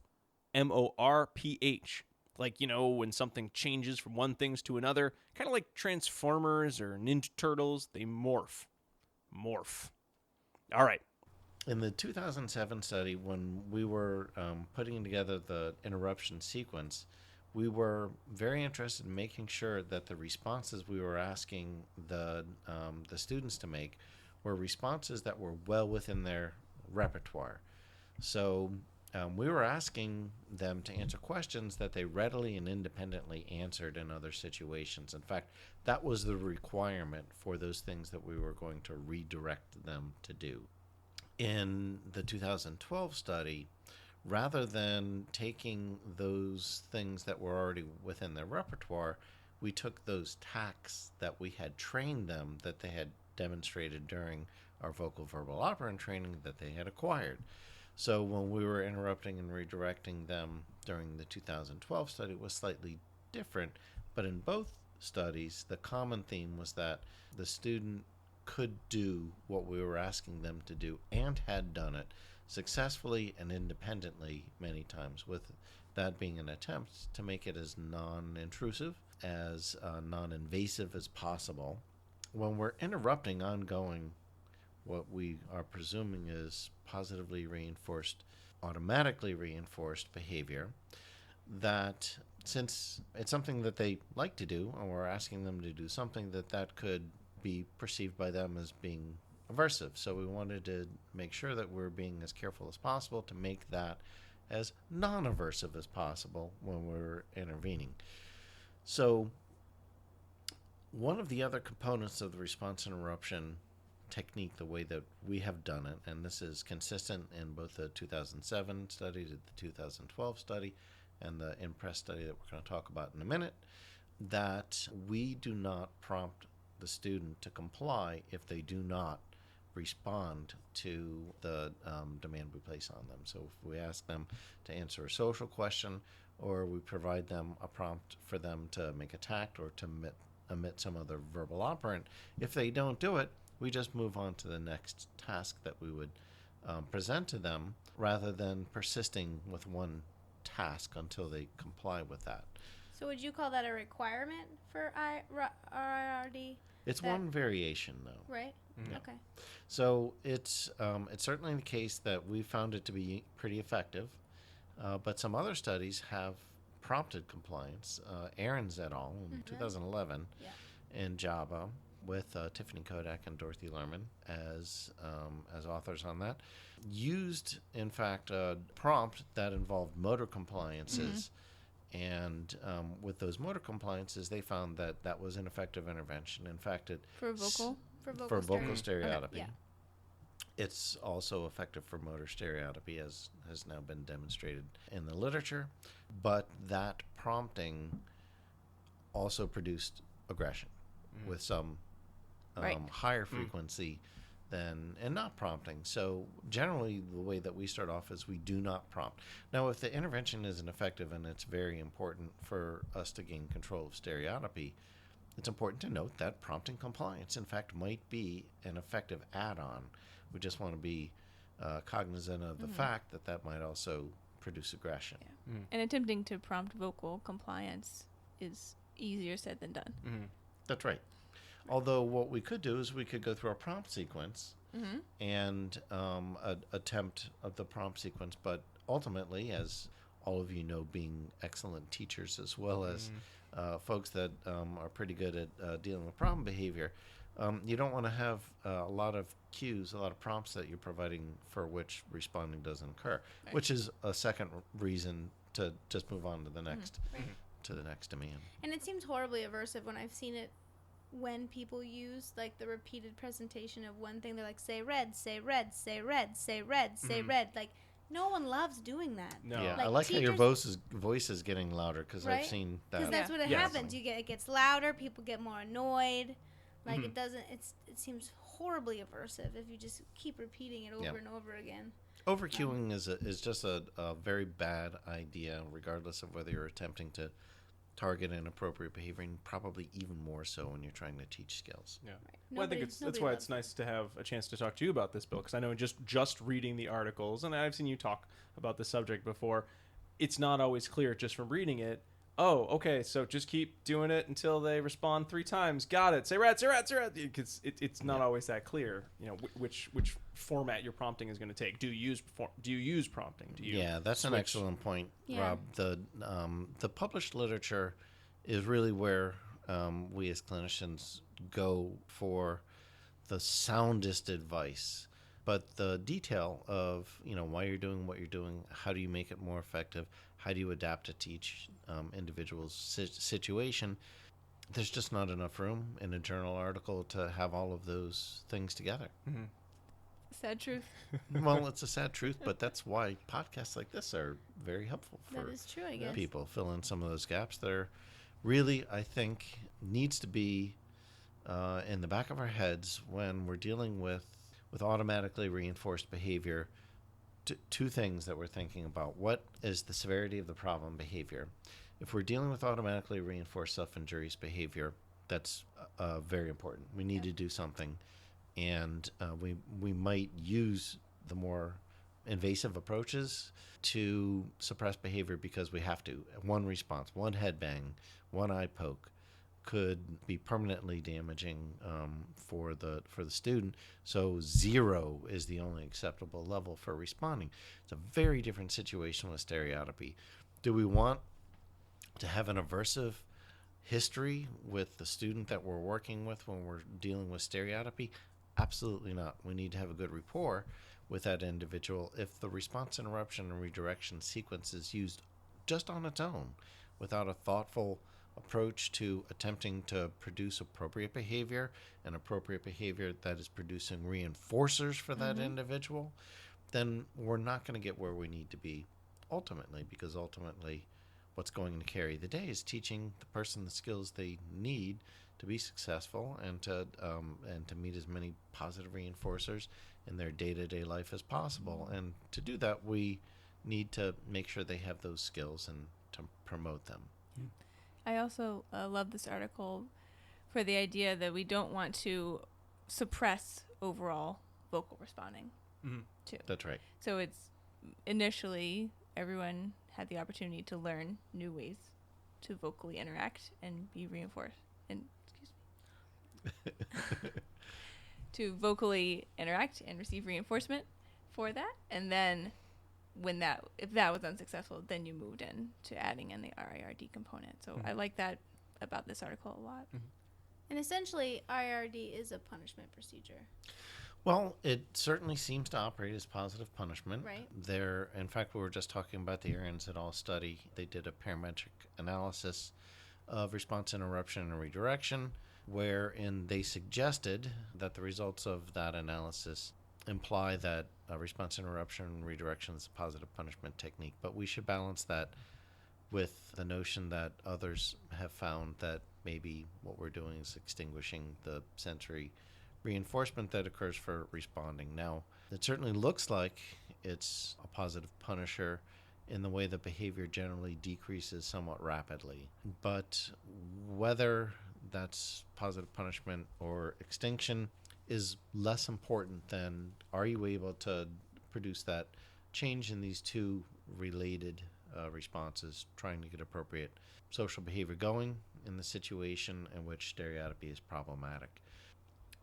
Speaker 1: MORPH. Like, when something changes from one thing to another, kind of like Transformers or Ninja Turtles, they morph. All right.
Speaker 4: In the 2007 study, when we were putting together the interruption sequence, we were very interested in making sure that the responses we were asking the students to make were responses that were well within their repertoire. So we were asking them to answer questions that they readily and independently answered in other situations. In fact, that was the requirement for those things that we were going to redirect them to do. In the 2012 study, rather than taking those things that were already within their repertoire, we took those tacks that we had trained them, that they had demonstrated during our vocal verbal operant training that they had acquired. So when we were interrupting and redirecting them during the 2012 study, it was slightly different. But in both studies, the common theme was that the student could do what we were asking them to do and had done it successfully and independently many times, with that being an attempt to make it as non-intrusive, as non-invasive as possible. When we're interrupting ongoing, what we are presuming is positively reinforced, automatically reinforced behavior, that since it's something that they like to do, and we're asking them to do something, that could be perceived by them as being aversive. So we wanted to make sure that we're being as careful as possible to make that as non-aversive as possible when we're intervening. So one of the other components of the response interruption technique, the way that we have done it, and this is consistent in both the 2007 study, the 2012 study, and the IMPRESS study that we're going to talk about in a minute, that we do not prompt the student to comply if they do not respond to the demand we place on them. So if we ask them to answer a social question, or we provide them a prompt for them to make a tact or to emit some other verbal operant, if they don't do it, we just move on to the next task that we would present to them, rather than persisting with one task until they comply with that.
Speaker 3: So would you call that a requirement for RIRD?
Speaker 4: It's one variation, though.
Speaker 3: Right?
Speaker 4: Yeah.
Speaker 3: Okay.
Speaker 4: So it's certainly the case that we found it to be pretty effective, but some other studies have prompted compliance. Ahearn et al. In 2011 in Java, with Tiffany Kodak and Dorothy Lerman as authors on that, used, in fact, a prompt that involved motor compliances. And with those motor compliances, they found that that was an effective intervention. In fact, it
Speaker 2: For vocal
Speaker 4: stereotypy.
Speaker 3: Okay. Yeah.
Speaker 4: It's also effective for motor stereotypy, as has now been demonstrated in the literature. But that prompting also produced aggression with some higher frequency than, and not prompting. So generally the way that we start off is we do not prompt. Now, if the intervention isn't effective and it's very important for us to gain control of stereotypy, it's important to note that prompting compliance, in fact, might be an effective add-on. We just want to be cognizant of the fact that that might also produce aggression.
Speaker 2: Yeah. And attempting to prompt vocal compliance is easier said than done.
Speaker 4: That's right. Although what we could do is we could go through our prompt sequence and attempt of the prompt sequence, but ultimately, as all of you know, being excellent teachers as well as folks that are pretty good at dealing with problem behavior, you don't want to have a lot of cues, a lot of prompts that you're providing for which responding doesn't occur, which is a second reason to just move on to the next to the next demand.
Speaker 3: And it seems horribly aversive when I've seen it, when people use like the repeated presentation of one thing. They're like, say red, say red, say red, say red, say red. Like, no one loves doing that.
Speaker 1: No.
Speaker 4: Yeah,
Speaker 3: Like,
Speaker 4: I like how your
Speaker 3: teachers-
Speaker 4: voice is getting louder, because
Speaker 3: Right?
Speaker 4: I've seen that.
Speaker 3: Because that's what it
Speaker 1: Yes.
Speaker 3: happens. It gets louder. People get more annoyed. Like it doesn't. It seems horribly aversive if you just keep repeating it over and over again.
Speaker 4: Overcuing is just a very bad idea, regardless of whether you're attempting to target inappropriate behavior, and probably even more so when you're trying to teach skills.
Speaker 1: Yeah.
Speaker 3: Right.
Speaker 1: Well, I think that's why it's nice to have a chance to talk to you about this, Bill, because I know just reading the articles, and I've seen you talk about this subject before, it's not always clear just from reading it. Oh, okay, so just keep doing it until they respond 3 times. Got it. Say rat, say rat, say rat. Because it's not always that clear, which format your prompting is going to take. Do you use prompting?
Speaker 4: That's an excellent point, Rob. The published literature is really where we as clinicians go for the soundest advice. But the detail of why you're doing what you're doing, how do you make it more effective, how do you adapt it to each individual's situation, there's just not enough room in a journal article to have all of those things together.
Speaker 1: Mm-hmm.
Speaker 2: Sad truth.
Speaker 4: Well, it's a sad truth, but that's why podcasts like this are very helpful for
Speaker 3: That is true, I guess.
Speaker 4: people. Fill in some of those gaps. There really, I think, needs to be in the back of our heads when we're dealing with automatically reinforced behavior. Two things that we're thinking about. What is the severity of the problem behavior? If we're dealing with automatically reinforced self-injurious behavior, that's very important. We need to do something. And we might use the more invasive approaches to suppress behavior because we have to. One response, one headbang, one eye poke could be permanently damaging for the student. So 0 is the only acceptable level for responding. It's a very different situation with stereotypy. Do we want to have an aversive history with the student that we're working with when we're dealing with stereotypy? Absolutely not. We need to have a good rapport with that individual. If the response interruption and redirection sequence is used just on its own without a thoughtful approach to attempting to produce appropriate behavior and appropriate behavior that is producing reinforcers for that individual, then we're not going to get where we need to be ultimately, because ultimately what's going to carry the day is teaching the person the skills they need to be successful and to meet as many positive reinforcers in their day-to-day life as possible. And to do that, we need to make sure they have those skills and to promote them.
Speaker 2: I also love this article for the idea that we don't want to suppress overall vocal responding, too.
Speaker 4: That's right.
Speaker 2: So it's initially everyone had the opportunity to learn new ways to vocally interact and be reinforced. To vocally interact and receive reinforcement for that, and then if that was unsuccessful, then you moved in to adding in the RIRD component. So I like that about this article a lot.
Speaker 3: And essentially, RIRD is a punishment procedure.
Speaker 4: Well, it certainly seems to operate as positive punishment.
Speaker 3: Right.
Speaker 4: In fact, we were just talking about the Ahearn et al. Study. They did a parametric analysis of response interruption and redirection, wherein they suggested that the results of that analysis imply that response interruption and redirection is a positive punishment technique. But we should balance that with the notion that others have found that maybe what we're doing is extinguishing the sensory reinforcement that occurs for responding. Now, it certainly looks like it's a positive punisher in the way that behavior generally decreases somewhat rapidly. But whether that's positive punishment or extinction is less important than are you able to produce that change in these two related responses, trying to get appropriate social behavior going in the situation in which stereotypy is problematic.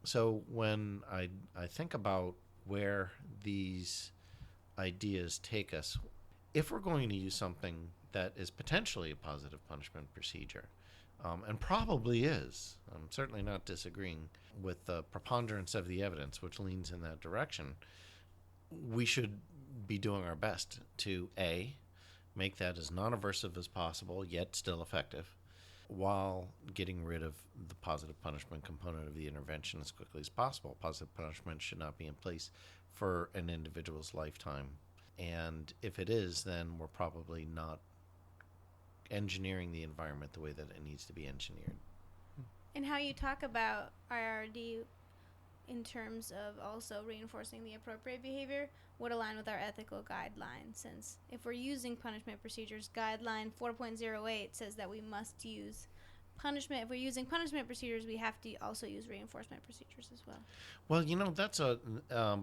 Speaker 4: So when I think about where these ideas take us, if we're going to use something that is potentially a positive punishment procedure, and probably is, I'm certainly not disagreeing with the preponderance of the evidence which leans in that direction, we should be doing our best to A, make that as non-aversive as possible, yet still effective, while getting rid of the positive punishment component of the intervention as quickly as possible. Positive punishment should not be in place for an individual's lifetime. And if it is, then we're probably not engineering the environment the way that it needs to be engineered.
Speaker 3: And how you talk about RIRD in terms of also reinforcing the appropriate behavior would align with our ethical guidelines, since if we're using punishment procedures, guideline 4.08 says that we must use punishment. If we're using punishment procedures, we have to also use reinforcement procedures as well.
Speaker 4: Well, that's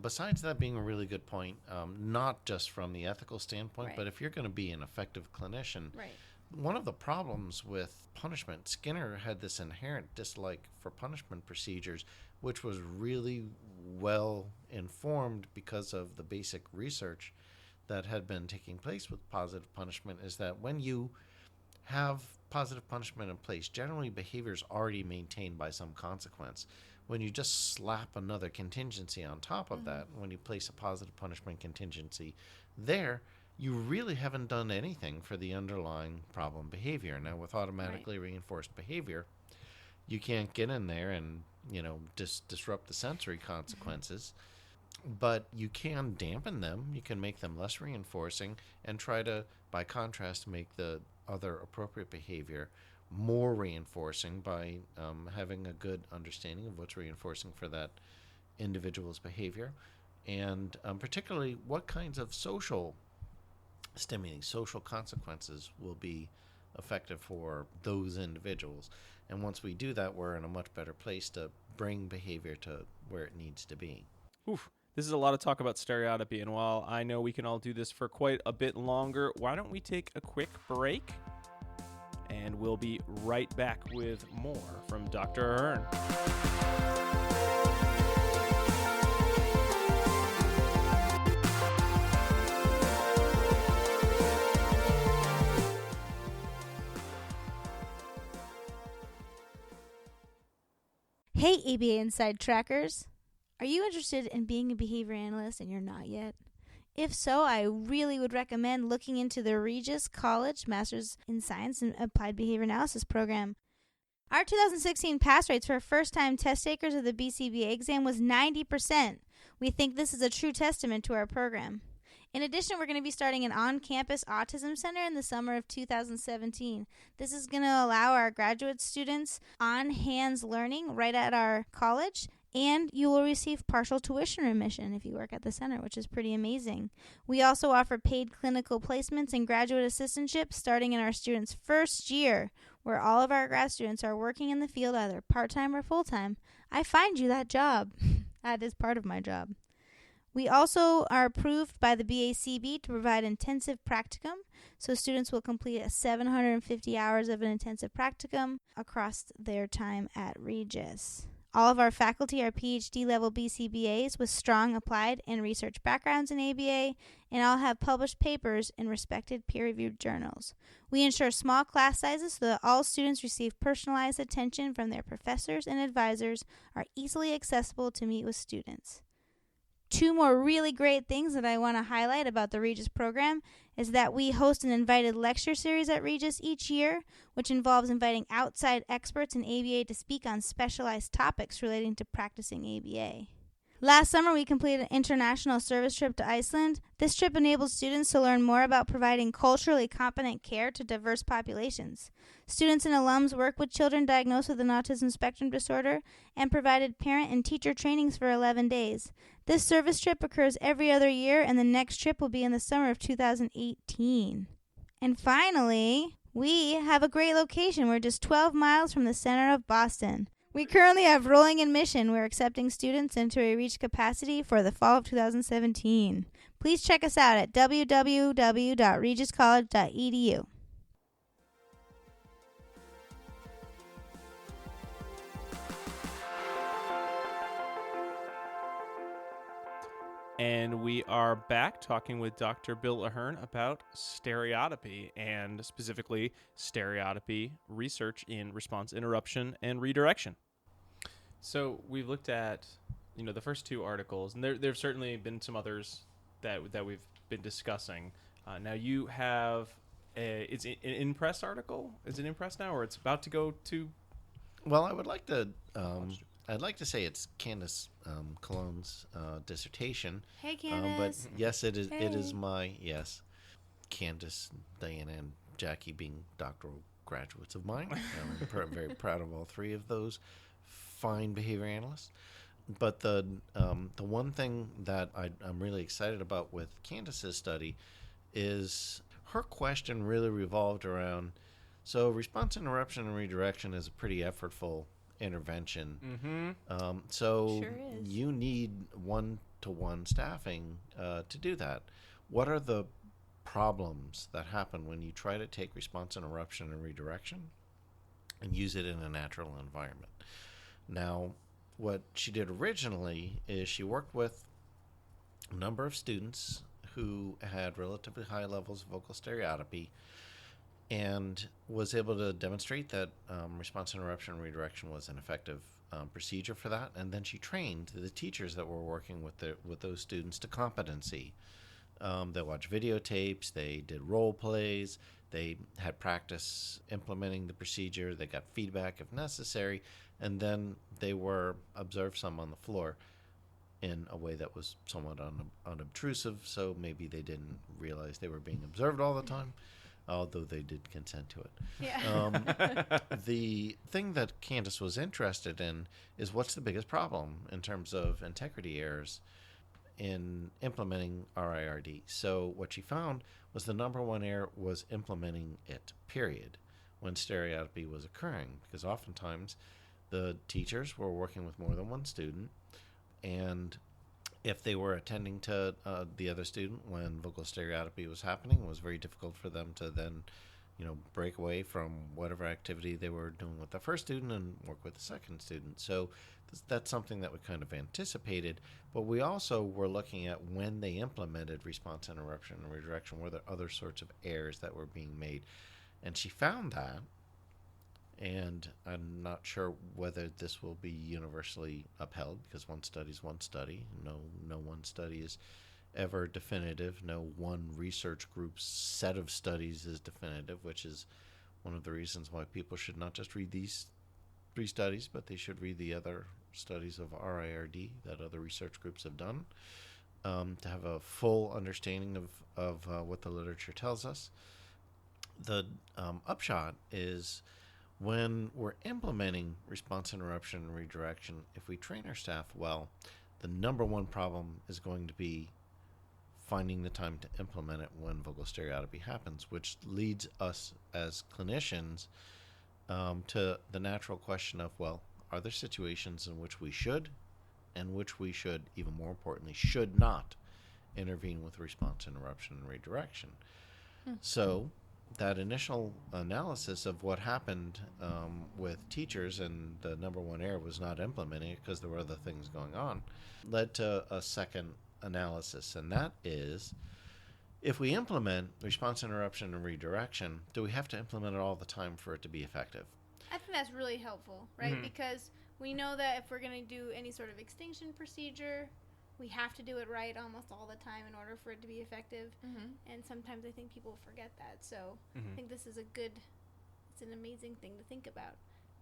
Speaker 4: besides that being a really good point, not just from the ethical standpoint,
Speaker 3: Right.
Speaker 4: but if you're going to be an effective clinician,
Speaker 3: Right.
Speaker 4: one of the problems with punishment, Skinner had this inherent dislike for punishment procedures, which was really well informed because of the basic research that had been taking place with positive punishment, is that when you have positive punishment in place, generally behavior is already maintained by some consequence. When you just slap another contingency on top of that, when you place a positive punishment contingency there, you really haven't done anything for the underlying problem behavior. Now, with automatically reinforced behavior, you can't get in there and, disrupt the sensory consequences, but you can dampen them. You can make them less reinforcing and try to, by contrast, make the other appropriate behavior more reinforcing by having a good understanding of what's reinforcing for that individual's behavior, and particularly what kinds of social consequences will be effective for those individuals. And once we do that, we're in a much better place to bring behavior to where it needs to be.
Speaker 1: Oof. This is a lot of talk about stereotypy, and while I know we can all do this for quite a bit longer, why don't we take a quick break? And we'll be right back with more from Dr. Ahearn.
Speaker 3: Hey, ABA Inside Trackers. Are you interested in being a behavior analyst and you're not yet? If so, I really would recommend looking into the Regis College Masters in Science and Applied Behavior Analysis program. Our 2016 pass rates for first-time test takers of the BCBA exam was 90%. We think this is a true testament to our program. In addition, we're going to be starting an on-campus autism center in the summer of 2017. This is going to allow our graduate students on-hands learning right at our college, and you will receive partial tuition remission if you work at the center, which is pretty amazing. We also offer paid clinical placements and graduate assistantships starting in our students' first year, where all of our grad students are working in the field either part-time or full-time. I find you that job. That is part of my job. We also are approved by the BACB to provide intensive practicum, so students will complete 750 hours of an intensive practicum across their time at Regis. All of our faculty are PhD-level BCBAs with strong applied and research backgrounds in ABA, and all have published papers in respected peer-reviewed journals. We ensure small class sizes so that all students receive personalized attention from their professors, and advisors are easily accessible to meet with students. Two more really great things that I want to highlight about the Regis program is that we host an invited lecture series at Regis each year, which involves inviting outside experts in ABA to speak on specialized topics relating to practicing ABA. Last summer, we completed an international service trip to Iceland. This trip enabled students to learn more about providing culturally competent care to diverse populations. Students and alums work with children diagnosed with an autism spectrum disorder and provided parent and teacher trainings for 11 days. This service trip occurs every other year, and the next trip will be in the summer of 2018. And finally, we have a great location. We're just 12 miles from the center of Boston. We currently have rolling admission. We're accepting students until we reach capacity for the fall of 2017. Please check us out at www.regiscollege.edu.
Speaker 1: And we are back talking with Dr. Bill Ahearn about stereotypy, and specifically stereotypy research in response interruption and redirection. So we've looked at, the first two articles, and there've certainly been some others that we've been discussing. Now you have it's an in-press article. Is it in-press now, or it's about to go to?
Speaker 4: Well, I would like to. I'd like to say it's Candace Cologne's dissertation.
Speaker 3: Hey, Candace.
Speaker 4: But yes, it is.
Speaker 3: Hey.
Speaker 4: It is my Candace, Diana, and Jackie being doctoral graduates of mine. I'm very proud of all three of those fine behavior analysts. But the one thing that I'm really excited about with Candace's study is her question really revolved around, so response interruption and redirection is a pretty effortful intervention. So
Speaker 2: Sure is.
Speaker 4: you need one-to-one staffing to do that. What are the problems that happen when you try to take response interruption and redirection and use it in a natural environment? Now, what she did originally is she worked with a number of students who had relatively high levels of vocal stereotypy and was able to demonstrate that response interruption and redirection was an effective procedure for that. And then she trained the teachers that were working with those students to competency. They watched videotapes, they did role plays, they had practice implementing the procedure, they got feedback if necessary, and then they were observed some on the floor in a way that was somewhat unobtrusive, so maybe they didn't realize they were being observed all the time, although they did consent to it.
Speaker 3: Yeah.
Speaker 4: The thing that Candace was interested in is what's the biggest problem in terms of integrity errors in implementing RIRD. So what she found was the number one error was implementing it, period, when stereotypy was occurring, because oftentimes the teachers were working with more than one student, and if they were attending to the other student when vocal stereotypy was happening, it was very difficult for them to then, break away from whatever activity they were doing with the first student and work with the second student. So that's something that we kind of anticipated, but we also were looking at when they implemented response interruption and redirection, were there other sorts of errors that were being made? And she found that, and I'm not sure whether this will be universally upheld, because one study is one study. No one study is ever definitive. No one research group's set of studies is definitive, which is one of the reasons why people should not just read these 3 studies, but they should read the other studies of RIRD that other research groups have done to have a full understanding of what the literature tells us. The upshot is, when we're implementing response interruption and redirection, if we train our staff well, the number one problem is going to be finding the time to implement it when vocal stereotypy happens, which leads us as clinicians to the natural question of, well, are there situations in which we should, and which we should, even more importantly, should not intervene with response interruption and redirection? So that initial analysis of what happened with teachers, and the number one error was not implementing it because there were other things going on, led to a second analysis, and that is, if we implement response interruption and redirection, do we have to implement it all the time for it to be effective?
Speaker 3: I think that's really helpful, right? Because we know that if we're going to do any sort of extinction procedure, we have to do it right almost all the time in order for it to be effective. And sometimes I think people forget that. So I think this is it's an amazing thing to think about.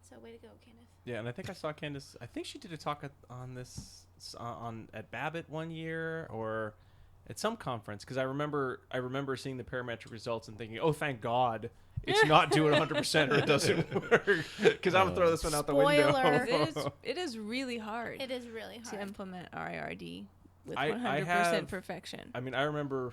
Speaker 3: So way to go, Candace.
Speaker 1: Yeah, and I think I saw Candace, I think she did a talk on this at Babbitt one year or at some conference, because I remember seeing the parametric results and thinking, oh, thank God it's not doing 100% or it doesn't work, because I'm going to throw this one out the window.
Speaker 2: It is really hard.
Speaker 3: It is really hard
Speaker 2: to implement RIRD with
Speaker 1: I
Speaker 2: 100%
Speaker 1: have
Speaker 2: perfection.
Speaker 1: I mean, I remember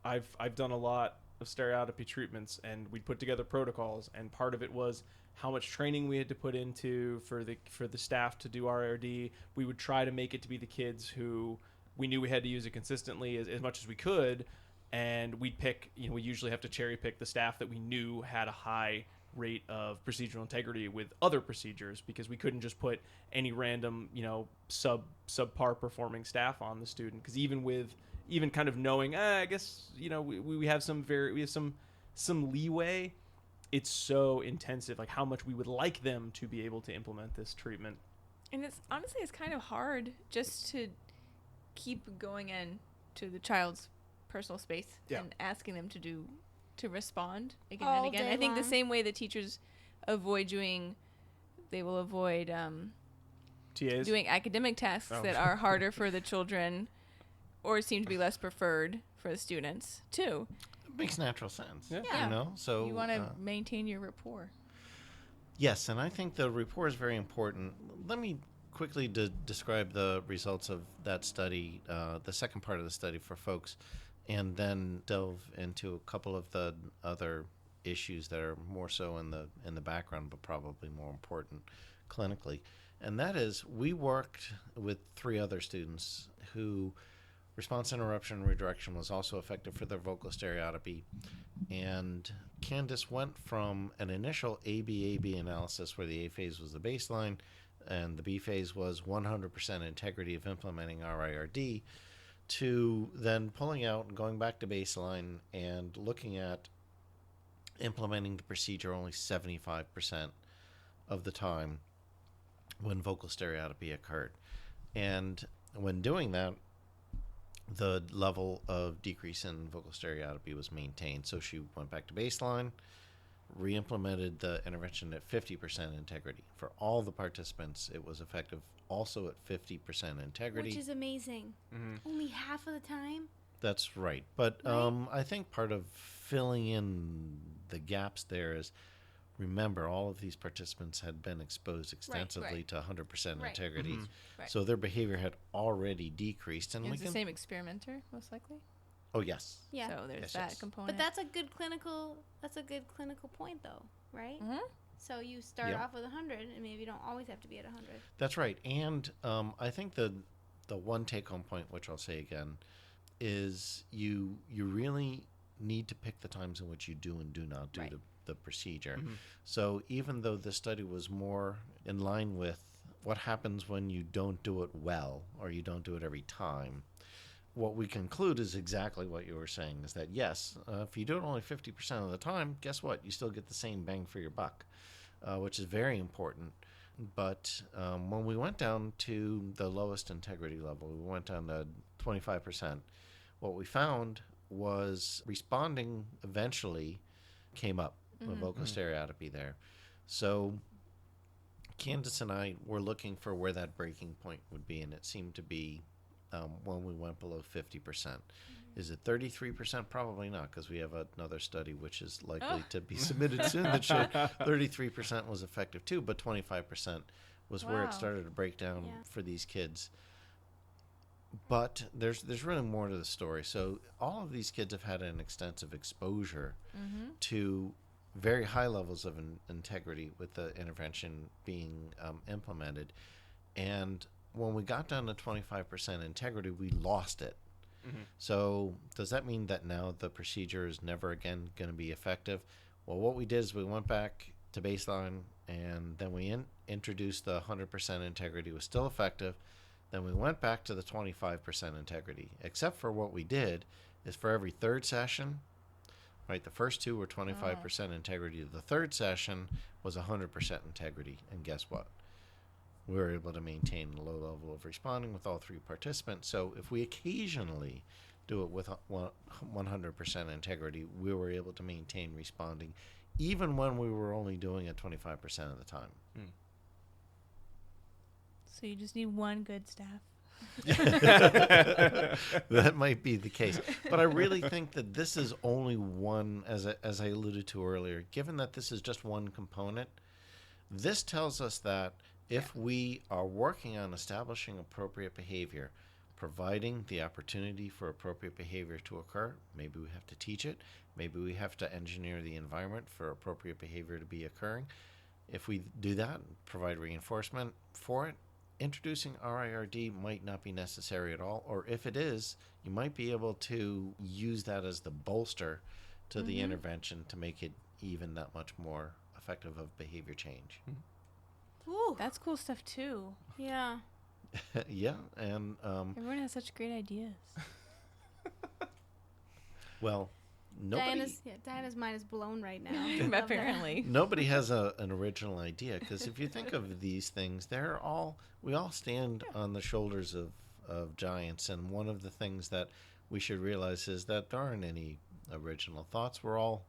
Speaker 1: I've done a lot of stereotypy treatments, and we'd put together protocols, and part of it was how much training we had to put into for the staff to do RIRD. We would try to make it to be the kids who we knew we had to use it consistently as much as we could, and we'd pick, we usually have to cherry pick the staff that we knew had a high rate of procedural integrity with other procedures, because we couldn't just put any random, subpar performing staff on the student, because even kind of knowing, I guess, we have some leeway, it's so intensive, like how much we would like them to be able to implement this treatment.
Speaker 2: And it's kind of hard just to keep going in to the child's personal space and asking them to respond again
Speaker 3: all
Speaker 2: and again.
Speaker 3: day
Speaker 2: I think
Speaker 3: long.
Speaker 2: the same way that teachers they will avoid
Speaker 1: TAs?
Speaker 2: doing academic tasks that are harder for the children or seem to be less preferred for the students too.
Speaker 4: makes natural sense.
Speaker 1: Yeah.
Speaker 4: You know, so
Speaker 2: You want to maintain your rapport.
Speaker 4: yes, and I think the rapport is very important. Let me quickly describe the results of that study, the second part of the study for folks, and then delve into a couple of the other issues that are more so in the background, but probably more important clinically. And that is, we worked with 3 other students who response interruption and redirection was also effective for their vocal stereotypy. And Candace went from an initial AB analysis where the A phase was the baseline and the B phase was 100% integrity of implementing RIRD, to then pulling out and going back to baseline and looking at implementing the procedure only 75% of the time when vocal stereotypy occurred. And when doing that, the level of decrease in vocal stereotypy was maintained. So she went back to baseline, re-implemented the intervention at 50% integrity. For all the participants, it was effective also at 50% integrity.
Speaker 3: Which is amazing. Only half of the time?
Speaker 4: That's right. But
Speaker 3: Right?
Speaker 4: I think part of filling in the gaps there is, remember, all of these participants had been exposed extensively
Speaker 2: right.
Speaker 4: to 100%
Speaker 2: Right.
Speaker 4: integrity.
Speaker 2: Right.
Speaker 4: So their behavior had already decreased. And
Speaker 2: And
Speaker 4: we
Speaker 2: it's the
Speaker 4: can...
Speaker 2: same experimenter, most likely.
Speaker 4: Oh, yes.
Speaker 3: Yeah.
Speaker 2: So there's
Speaker 4: Yes,
Speaker 2: that
Speaker 4: yes.
Speaker 2: component.
Speaker 3: But that's a good clinical point though, right?
Speaker 2: Mhm.
Speaker 3: So you start
Speaker 4: Yeah.
Speaker 3: off with 100 and maybe you don't always have to be at 100.
Speaker 4: That's right. And I think the one take-home point, which I'll say again, is you really need to pick the times in which you do and do not do
Speaker 2: Right.
Speaker 4: the procedure. So even though the study was more in line with what happens when you don't do it well or you don't do it every time, what we conclude is exactly what you were saying, is that yes, if you do it only 50% of the time, guess what? You still get the same bang for your buck, which is very important. But when we went down to the lowest integrity level, we went down to 25%, what we found was responding eventually came up with vocal stereotypy there. So Candace and I were looking for where that breaking point would be, and it seemed to be when we went below 50%. Is it 33%? Probably not, because we have another study which is likely to be submitted soon that showed 33% was effective too, but 25% was where
Speaker 2: Wow.
Speaker 4: it started to break down
Speaker 3: Yeah.
Speaker 4: for these kids. But there's really more to the story. So all of these kids have had an extensive exposure to very high levels of integrity with the intervention being implemented. And when we got down to 25% integrity, we lost it. So does that mean that now the procedure is never again going to be effective? Well, what we did is we went back to baseline, and then we introduced the 100% integrity was still effective. Then we went back to the 25% integrity, except for what we did is for every third session, right, the first 2 were 25% integrity. The third session was 100% integrity. And guess what? We were able to maintain a low level of responding with all 3 participants. So if we occasionally do it with 100% integrity, we were able to maintain responding even when we were only doing it 25% of the time.
Speaker 2: So you just need one good staff.
Speaker 4: That might be the case. But I really think that this is only one, as I alluded to earlier, given that this is just one component, this tells us that if we are working on establishing appropriate behavior, providing the opportunity for appropriate behavior to occur, maybe we have to teach it, maybe we have to engineer the environment for appropriate behavior to be occurring. If we do that, provide reinforcement for it, introducing RIRD might not be necessary at all, or if it is, you might be able to use that as the bolster to the intervention to make it even that much more effective of behavior change.
Speaker 3: Ooh.
Speaker 2: That's cool stuff too.
Speaker 3: Yeah.
Speaker 4: Yeah, and
Speaker 2: Everyone has such great ideas.
Speaker 4: well, nobody
Speaker 3: Diana's mind is blown right now. I love that.
Speaker 2: Apparently.
Speaker 4: nobody has an original idea, because if you think of these things, we all stand on the shoulders of giants, and one of the things that we should realize is that there aren't any original thoughts. We're all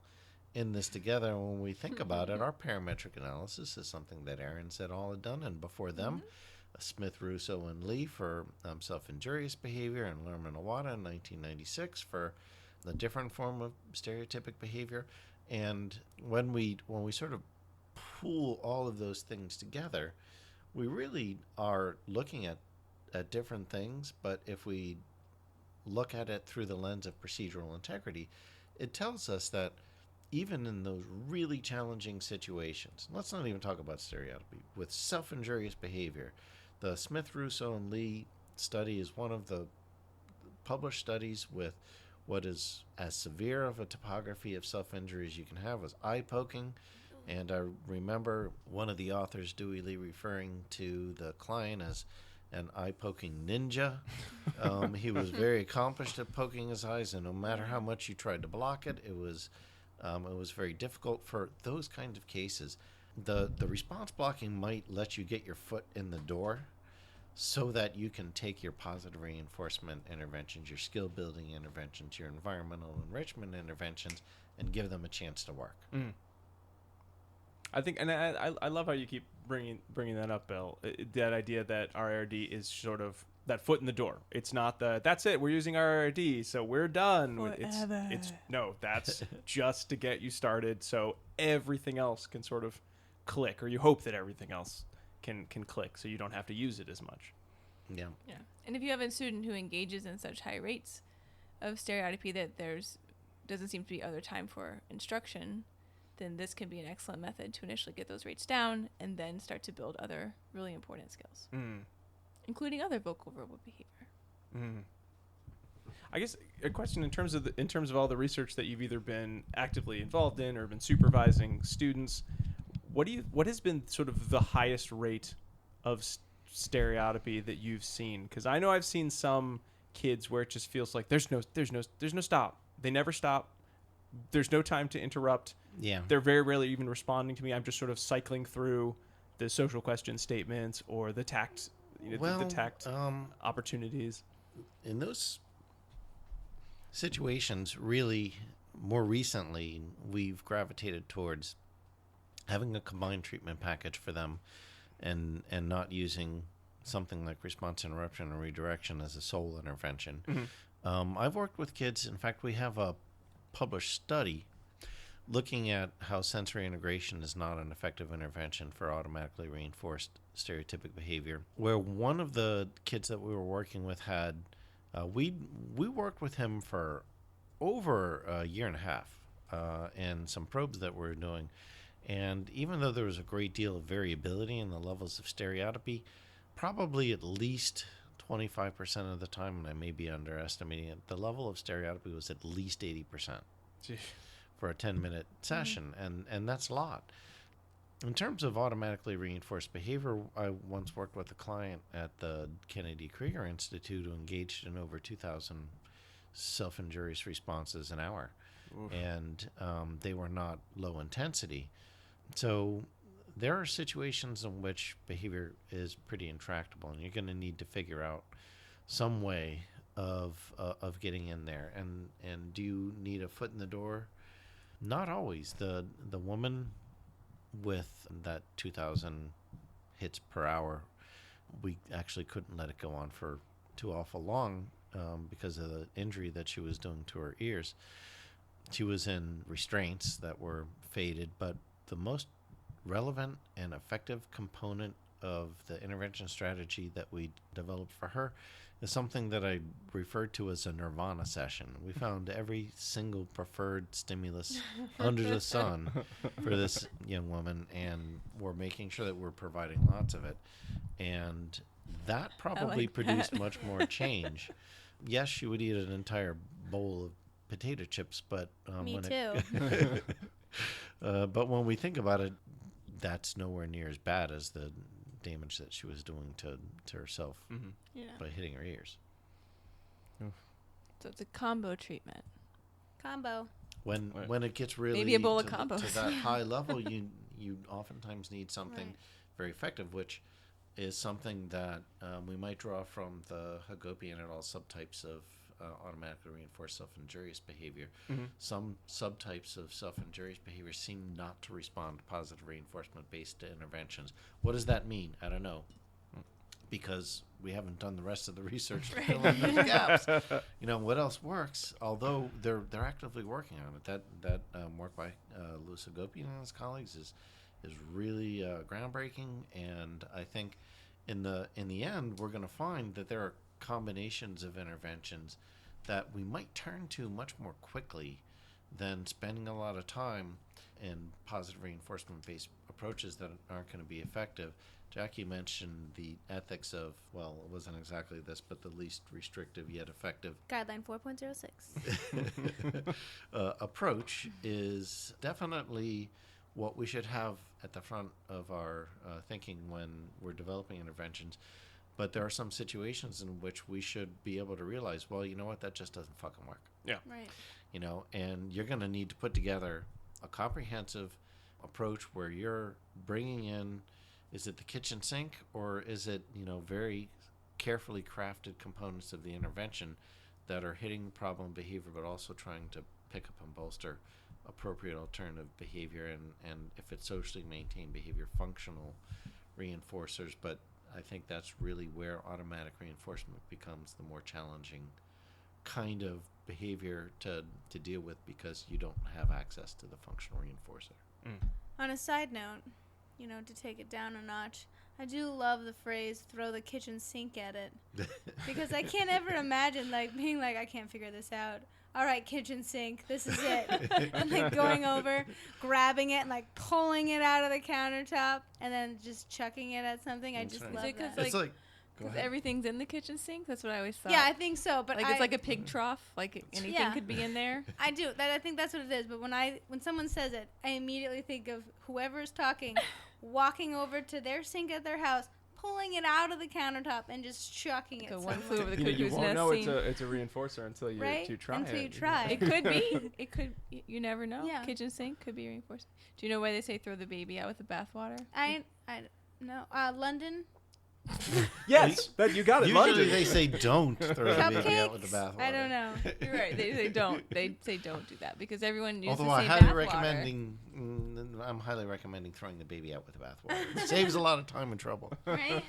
Speaker 4: in this together, and when we think about it, our parametric analysis is something that Aaron's et al. Had done, and before them, Smith, Russo, and Lee for self-injurious behavior, and Lerman and Awada in 1996 for a different form of stereotypic behavior. And when we sort of pool all of those things together, we really are looking at different things. But if we look at it through the lens of procedural integrity, it tells us that even in those really challenging situations, let's not even talk about stereotypy, with self-injurious behavior, the Smith, Russo, and Lee study is one of the published studies with what is as severe of a topography of self-injury as you can have, was eye poking. And I remember one of the authors, Dewey Lee, referring to the client as an eye-poking ninja. He was very accomplished at poking his eyes, and no matter how much you tried to block it, it was very difficult for those kinds of cases. The response blocking might let you get your foot in the door so that you can take your positive reinforcement interventions, your skill-building interventions, your environmental enrichment interventions, and give them a chance to work.
Speaker 1: Mm. I think, and I love how you keep bringing that up, Bill. That idea that RIRD is sort of that foot in the door. It's not that's it. We're using RIRD, so we're done.
Speaker 2: Forever.
Speaker 1: No, that's just to get you started, so everything else can sort of click, or you hope that everything else can click, so you don't have to use it as much.
Speaker 2: Yeah. And if you have a student who engages in such high rates of stereotypy that doesn't seem to be other time for instruction, then this can be an excellent method to initially get those rates down and then start to build other really important skills, including other vocal verbal behavior.
Speaker 1: I guess a question in terms of all the research that you've either been actively involved in or been supervising students, what has been sort of the highest rate of stereotypy that you've seen? Because I know I've seen some kids where it just feels like there's no stop. They never stop. There's no time to interrupt.
Speaker 4: Yeah.
Speaker 1: They're very rarely even responding to me. I'm just sort of cycling through the social question statements or the tact, the tact opportunities.
Speaker 4: In those situations, really, more recently, we've gravitated towards having a combined treatment package for them and not using something like response interruption and redirection as a sole intervention. Mm-hmm. I've worked with kids. In fact, we have a published study looking at how sensory integration is not an effective intervention for automatically reinforced stereotypic behavior, where one of the kids that we were working with had, we worked with him for over a year and a half, and some probes that we're doing. And even though there was a great deal of variability in the levels of stereotypy, probably at least 25% of the time, and I may be underestimating it, the level of stereotypy was at least 80%. Jeez. For a 10-minute session, and that's a lot. In terms of automatically reinforced behavior, I once worked with a client at the Kennedy Krieger Institute who engaged in over 2,000 self-injurious responses an hour. Oof. And they were not low intensity. So there are situations in which behavior is pretty intractable, and you're going to need to figure out some way of getting in there. And do you need a foot in the door? Not always. The woman with that 2,000 hits per hour, we actually couldn't let it go on for too awful long because of the injury that she was doing to her ears. She was in restraints that were faded, but the most relevant and effective component of the intervention strategy that we developed for her is something that I referred to as a Nirvana Session. We found every single preferred stimulus under the sun for this young woman, and we're making sure that we're providing lots of it. And that probably produced much more change. Yes, she would eat an entire bowl of potato chips, but
Speaker 3: Me too.
Speaker 4: But when we think about it, that's nowhere near as bad as the damage that she was doing to herself by hitting her ears.
Speaker 1: Oof.
Speaker 2: So it's a combo treatment.
Speaker 3: Combo.
Speaker 4: When it gets really
Speaker 2: maybe a bowl of combos
Speaker 4: to that high level, you oftentimes need something very effective, which is something that we might draw from the Hagopian et al. Subtypes of automatically reinforced self-injurious behavior. Mm-hmm. Some subtypes of self-injurious behavior seem not to respond to positive reinforcement-based interventions. What does that mean? I don't know. because we haven't done the rest of the research to fill in those gaps. What else works? Although they're actively working on it. That work by Louis Agopian and his colleagues is really groundbreaking, and I think in the end we're going to find that there are combinations of interventions that we might turn to much more quickly than spending a lot of time in positive reinforcement-based approaches that aren't going to be effective. Jackie mentioned the ethics of, well, it wasn't exactly this, but the least restrictive yet effective
Speaker 3: Guideline 4.06
Speaker 4: approach is definitely what we should have at the front of our thinking when we're developing interventions. But there are some situations in which we should be able to realize, well, you know what, that just doesn't fucking work.
Speaker 1: Yeah.
Speaker 2: Right.
Speaker 4: And you're going to need to put together a comprehensive approach where you're bringing in, is it the kitchen sink, or is it, very carefully crafted components of the intervention that are hitting problem behavior but also trying to pick up and bolster appropriate alternative behavior, and if it's socially maintained behavior, functional reinforcers. But I think that's really where automatic reinforcement becomes the more challenging kind of behavior to deal with, because you don't have access to the functional reinforcer.
Speaker 3: On a side note, to take it down a notch, I do love the phrase "throw the kitchen sink at it," because I can't ever imagine being I can't figure this out. All right, kitchen sink, this is it. And going over, grabbing it, and pulling it out of the countertop, and then just chucking it at something.
Speaker 4: That's
Speaker 3: I just
Speaker 4: right.
Speaker 3: love
Speaker 2: Is it 'cause,
Speaker 3: that.
Speaker 4: It's like, go
Speaker 2: Because
Speaker 4: ahead.
Speaker 2: everything's in the kitchen sink. That's what I always thought.
Speaker 3: Yeah, I think so. But
Speaker 2: it's like a pig trough. Anything
Speaker 3: Yeah.
Speaker 2: could be in there.
Speaker 3: I do. I think that's what it is. But when someone says it, I immediately think of whoever's talking, walking over to their sink at their house, pulling it out of the countertop, and just chucking it
Speaker 2: The
Speaker 3: somewhere.
Speaker 2: one flew over the
Speaker 1: You
Speaker 2: cuckoo's
Speaker 1: won't
Speaker 2: nest
Speaker 1: know
Speaker 2: scene.
Speaker 1: it's a reinforcer until you
Speaker 3: Right?
Speaker 1: try
Speaker 3: Until
Speaker 1: it.
Speaker 3: you try.
Speaker 2: It could be. It could. You never know.
Speaker 3: Yeah.
Speaker 2: Kitchen sink could be reinforced. Do you know why they say throw the baby out with the bathwater?
Speaker 3: I no. London.
Speaker 1: Yes, you got it.
Speaker 4: Usually
Speaker 1: London.
Speaker 4: they say don't throw the baby out with the
Speaker 3: Cupcakes?
Speaker 4: bathwater.
Speaker 3: I don't know.
Speaker 2: You're right. They say don't. They say don't do that because everyone uses
Speaker 4: Although
Speaker 2: the
Speaker 4: I'm
Speaker 2: same
Speaker 4: highly
Speaker 2: bathwater.
Speaker 4: recommending throwing the baby out with the bathwater. It saves a lot of time and trouble.
Speaker 3: Right?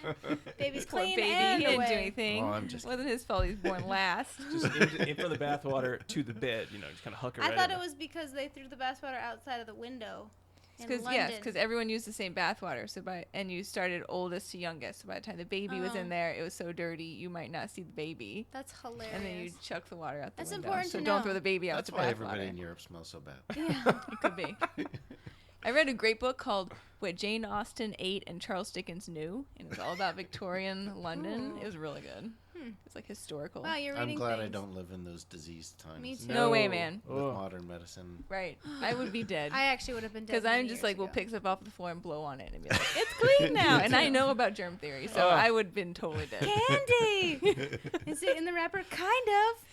Speaker 3: Baby's
Speaker 2: Poor
Speaker 3: clean
Speaker 2: baby.
Speaker 3: and
Speaker 2: He didn't do
Speaker 3: away.
Speaker 2: anything.
Speaker 4: Oh, I'm just
Speaker 2: Wasn't his fault. He's born last.
Speaker 1: Just in from the bathwater to the bed. Just kind of huck it right
Speaker 3: I thought
Speaker 1: in
Speaker 3: it was because they threw the bathwater outside of the window. In
Speaker 2: Because
Speaker 3: London.
Speaker 2: everyone used the same bathwater. And you started oldest to youngest. So by the time the baby was in there, it was so dirty you might not see the baby.
Speaker 3: That's hilarious.
Speaker 2: And then you chuck the water out the
Speaker 3: That's
Speaker 2: window.
Speaker 3: important
Speaker 2: so
Speaker 3: to
Speaker 2: don't
Speaker 3: know.
Speaker 2: throw the baby out
Speaker 4: That's
Speaker 2: with
Speaker 4: why
Speaker 2: the
Speaker 4: everybody in
Speaker 2: bathwater.
Speaker 4: Europe smells so bad.
Speaker 3: Yeah.
Speaker 2: It could be. I read a great book called What Jane Austen Ate and Charles Dickens Knew. And it was all about Victorian London. It was really good. It's historical.
Speaker 3: Wow, you're
Speaker 4: I'm
Speaker 3: reading
Speaker 4: glad I
Speaker 3: things.
Speaker 4: don't live in those diseased times.
Speaker 3: Me too.
Speaker 2: No way, man.
Speaker 4: With
Speaker 1: Ugh.
Speaker 4: modern medicine.
Speaker 2: Right. I would be dead.
Speaker 3: I actually would have been dead.
Speaker 2: Because I'm
Speaker 3: many
Speaker 2: just
Speaker 3: years
Speaker 2: we'll
Speaker 3: ago.
Speaker 2: pick stuff off the floor and blow on it and be like, it's clean now. And I know about germ theory, so I would have been totally dead.
Speaker 3: Candy! Is it in the wrapper? Kind of.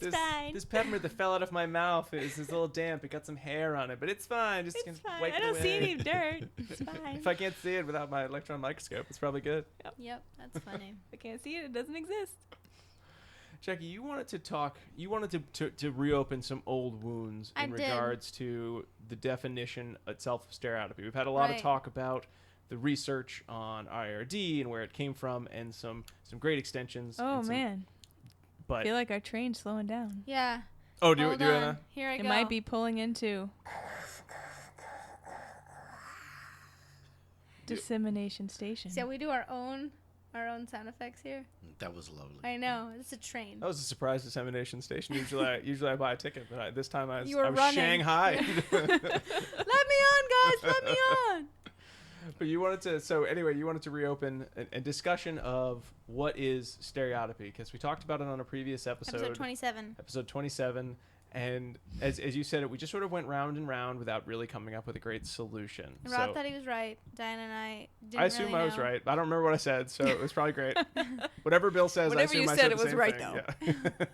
Speaker 3: It's fine.
Speaker 1: This peppermint that fell out of my mouth is a little damp. It got some hair on it, but it's fine. Just
Speaker 3: It's
Speaker 1: gonna
Speaker 3: fine.
Speaker 1: wipe
Speaker 3: I
Speaker 1: it
Speaker 3: don't see
Speaker 1: away.
Speaker 3: any dirt. It's fine.
Speaker 1: If I can't see it without my electron microscope, it's probably good.
Speaker 3: Yep, that's funny.
Speaker 2: If I can't see it, it doesn't exist.
Speaker 1: Jackie, you wanted to talk. You wanted to reopen some old wounds
Speaker 3: I
Speaker 1: in
Speaker 3: did.
Speaker 1: regards to the definition itself of stereotypy. We've had a lot of
Speaker 3: Right.
Speaker 1: talk about the research on RIRD and where it came from, and some great extensions.
Speaker 2: Oh,
Speaker 1: and some-
Speaker 2: man. I
Speaker 1: But
Speaker 2: feel like our train's slowing down.
Speaker 3: Yeah.
Speaker 1: do
Speaker 3: Hold
Speaker 1: you
Speaker 3: on.
Speaker 1: wanna?
Speaker 3: Here I
Speaker 2: It
Speaker 3: go.
Speaker 2: might be pulling into dissemination station.
Speaker 3: So we do our own sound effects here.
Speaker 4: That was lovely.
Speaker 3: I know. It's a train.
Speaker 1: That was a surprise dissemination station. Usually I buy a ticket, but this time I was,
Speaker 3: You were
Speaker 1: I was
Speaker 3: running.
Speaker 1: Shanghai.
Speaker 3: Let me on, guys. Let me on.
Speaker 1: But you wanted to. So anyway, you wanted to reopen a discussion of what is stereotypy, because we talked about it on a previous episode.
Speaker 3: Episode 27.
Speaker 1: Episode 27. And as you said it, we just sort of went round and round without really coming up with a great solution.
Speaker 3: And Rob
Speaker 1: So
Speaker 3: thought he was right. Diana and I didn't
Speaker 1: I assume
Speaker 3: really
Speaker 1: I was
Speaker 3: know.
Speaker 1: right. I don't remember what I said, so it was probably great. Whatever Bill says,
Speaker 2: Whatever
Speaker 1: I assume
Speaker 2: you
Speaker 1: I
Speaker 2: said,
Speaker 1: said
Speaker 2: it
Speaker 1: the
Speaker 2: was
Speaker 1: same
Speaker 2: right,
Speaker 1: thing.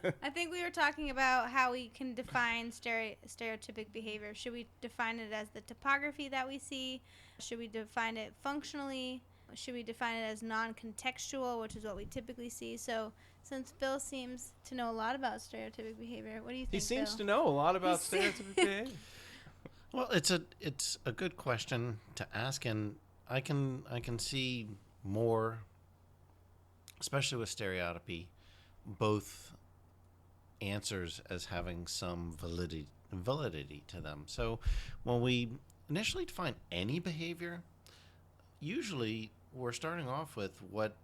Speaker 1: Yeah.
Speaker 3: I think we were talking about how we can define stereotypic behavior. Should we define it as the topography that we see? Should we define it functionally? Should we define it as non-contextual, which is what we typically see? So since Bill seems to know a lot about stereotypic behavior, what do you think,
Speaker 1: He seems
Speaker 3: Bill?
Speaker 1: to know a lot about
Speaker 3: He's-
Speaker 1: stereotypic behavior.
Speaker 4: Well, it's a good question to ask, and I can see more especially with stereotypy, both answers as having some validity to them. So when we initially define any behavior, usually we're starting off with what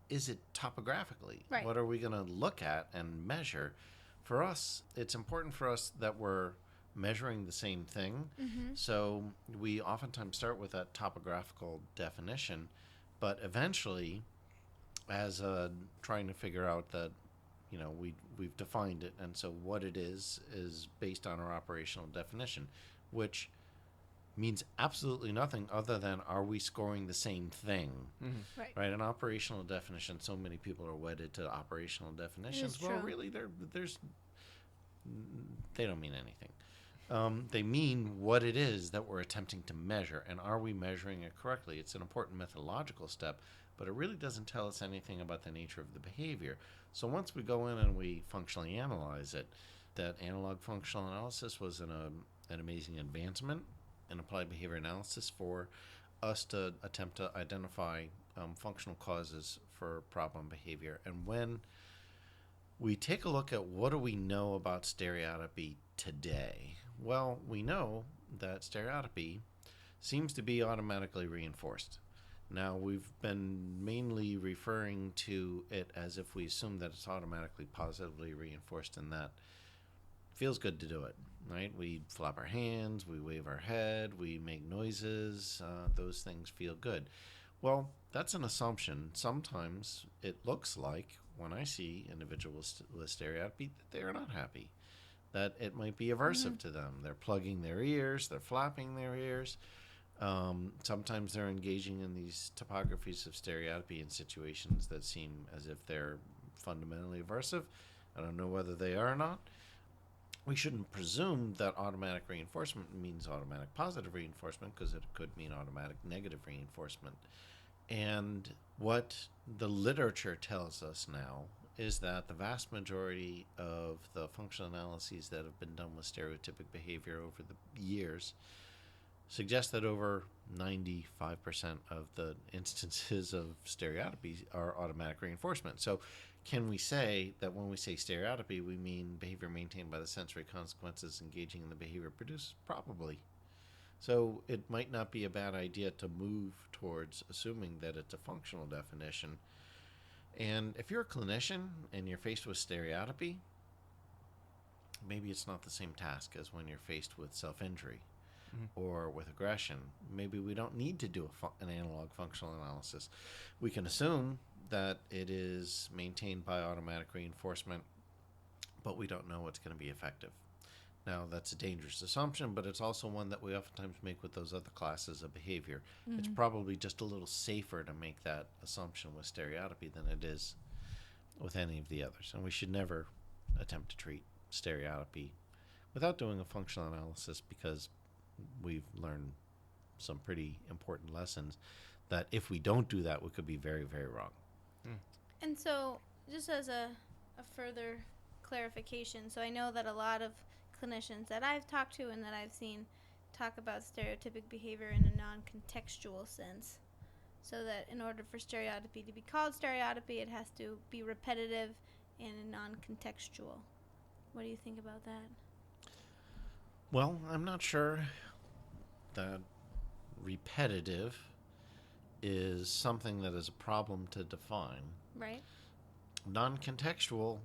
Speaker 4: is it topographically?
Speaker 3: Right.
Speaker 4: What are we going to look at and measure? For us, it's important for us that we're measuring the same thing. So we oftentimes start with that topographical definition, but eventually, as trying to figure out that, you know, we've defined it, and so what it is based on our operational definition, which means absolutely nothing other than are we scoring the same thing? Right? An operational definition, so many people are wedded to operational definitions. Well, really, they don't mean anything. They mean what it is that we're attempting to measure, and are we measuring it correctly? It's an important methodological step, but it really doesn't tell us anything about the nature of the behavior. So once we go in and we functionally analyze it, that analog functional analysis was an amazing advancement in applied behavior analysis for us to attempt to identify functional causes for problem behavior. And when we take a look at what do we know about stereotypy today, well, we know that stereotypy seems to be automatically reinforced. Now, we've been mainly referring to it as if we assume that it's automatically positively reinforced, and that feels good to do it, right? We flap our hands, we wave our head, we make noises, those things feel good. Well, that's an assumption. Sometimes it looks like, when I see individuals with stereotypy, that they are not happy, that it might be aversive to them. They're plugging their ears, they're flapping their ears. Sometimes they're engaging in these topographies of stereotypy in situations that seem as if they're fundamentally aversive. I don't know whether they are or not. We shouldn't presume that automatic reinforcement means automatic positive reinforcement, because it could mean automatic negative reinforcement. And what the literature tells us now is that the vast majority of the functional analyses that have been done with stereotypic behavior over the years suggest that over 95% of the instances of stereotypy are automatic reinforcement. So can we say that when we say stereotypy, we mean behavior maintained by the sensory consequences engaging in the behavior produced? Probably. So it might not be a bad idea to move towards assuming that it's a functional definition. And if you're a clinician and you're faced with stereotypy, maybe it's not the same task as when you're faced with self-injury or with aggression. Maybe we don't need to do an analog functional analysis. We can assume that it is maintained by automatic reinforcement, but we don't know what's going to be effective. Now, that's a dangerous assumption, but it's also one that we oftentimes make with those other classes of behavior. It's probably just a little safer to make that assumption with stereotypy than it is with any of the others. And we should never attempt to treat stereotypy without doing a functional analysis, because we've learned some pretty important lessons that if we don't do that, we could be very, very wrong.
Speaker 3: And so, just as a further clarification, so I know that a lot of clinicians that I've talked to and that I've seen talk about stereotypic behavior in a non-contextual sense. So that in order for stereotypy to be called stereotypy, it has to be repetitive and non-contextual. What do you think about that?
Speaker 4: Well, I'm not sure that repetitive is something that is a problem to define.
Speaker 3: Right.
Speaker 4: Non-contextual,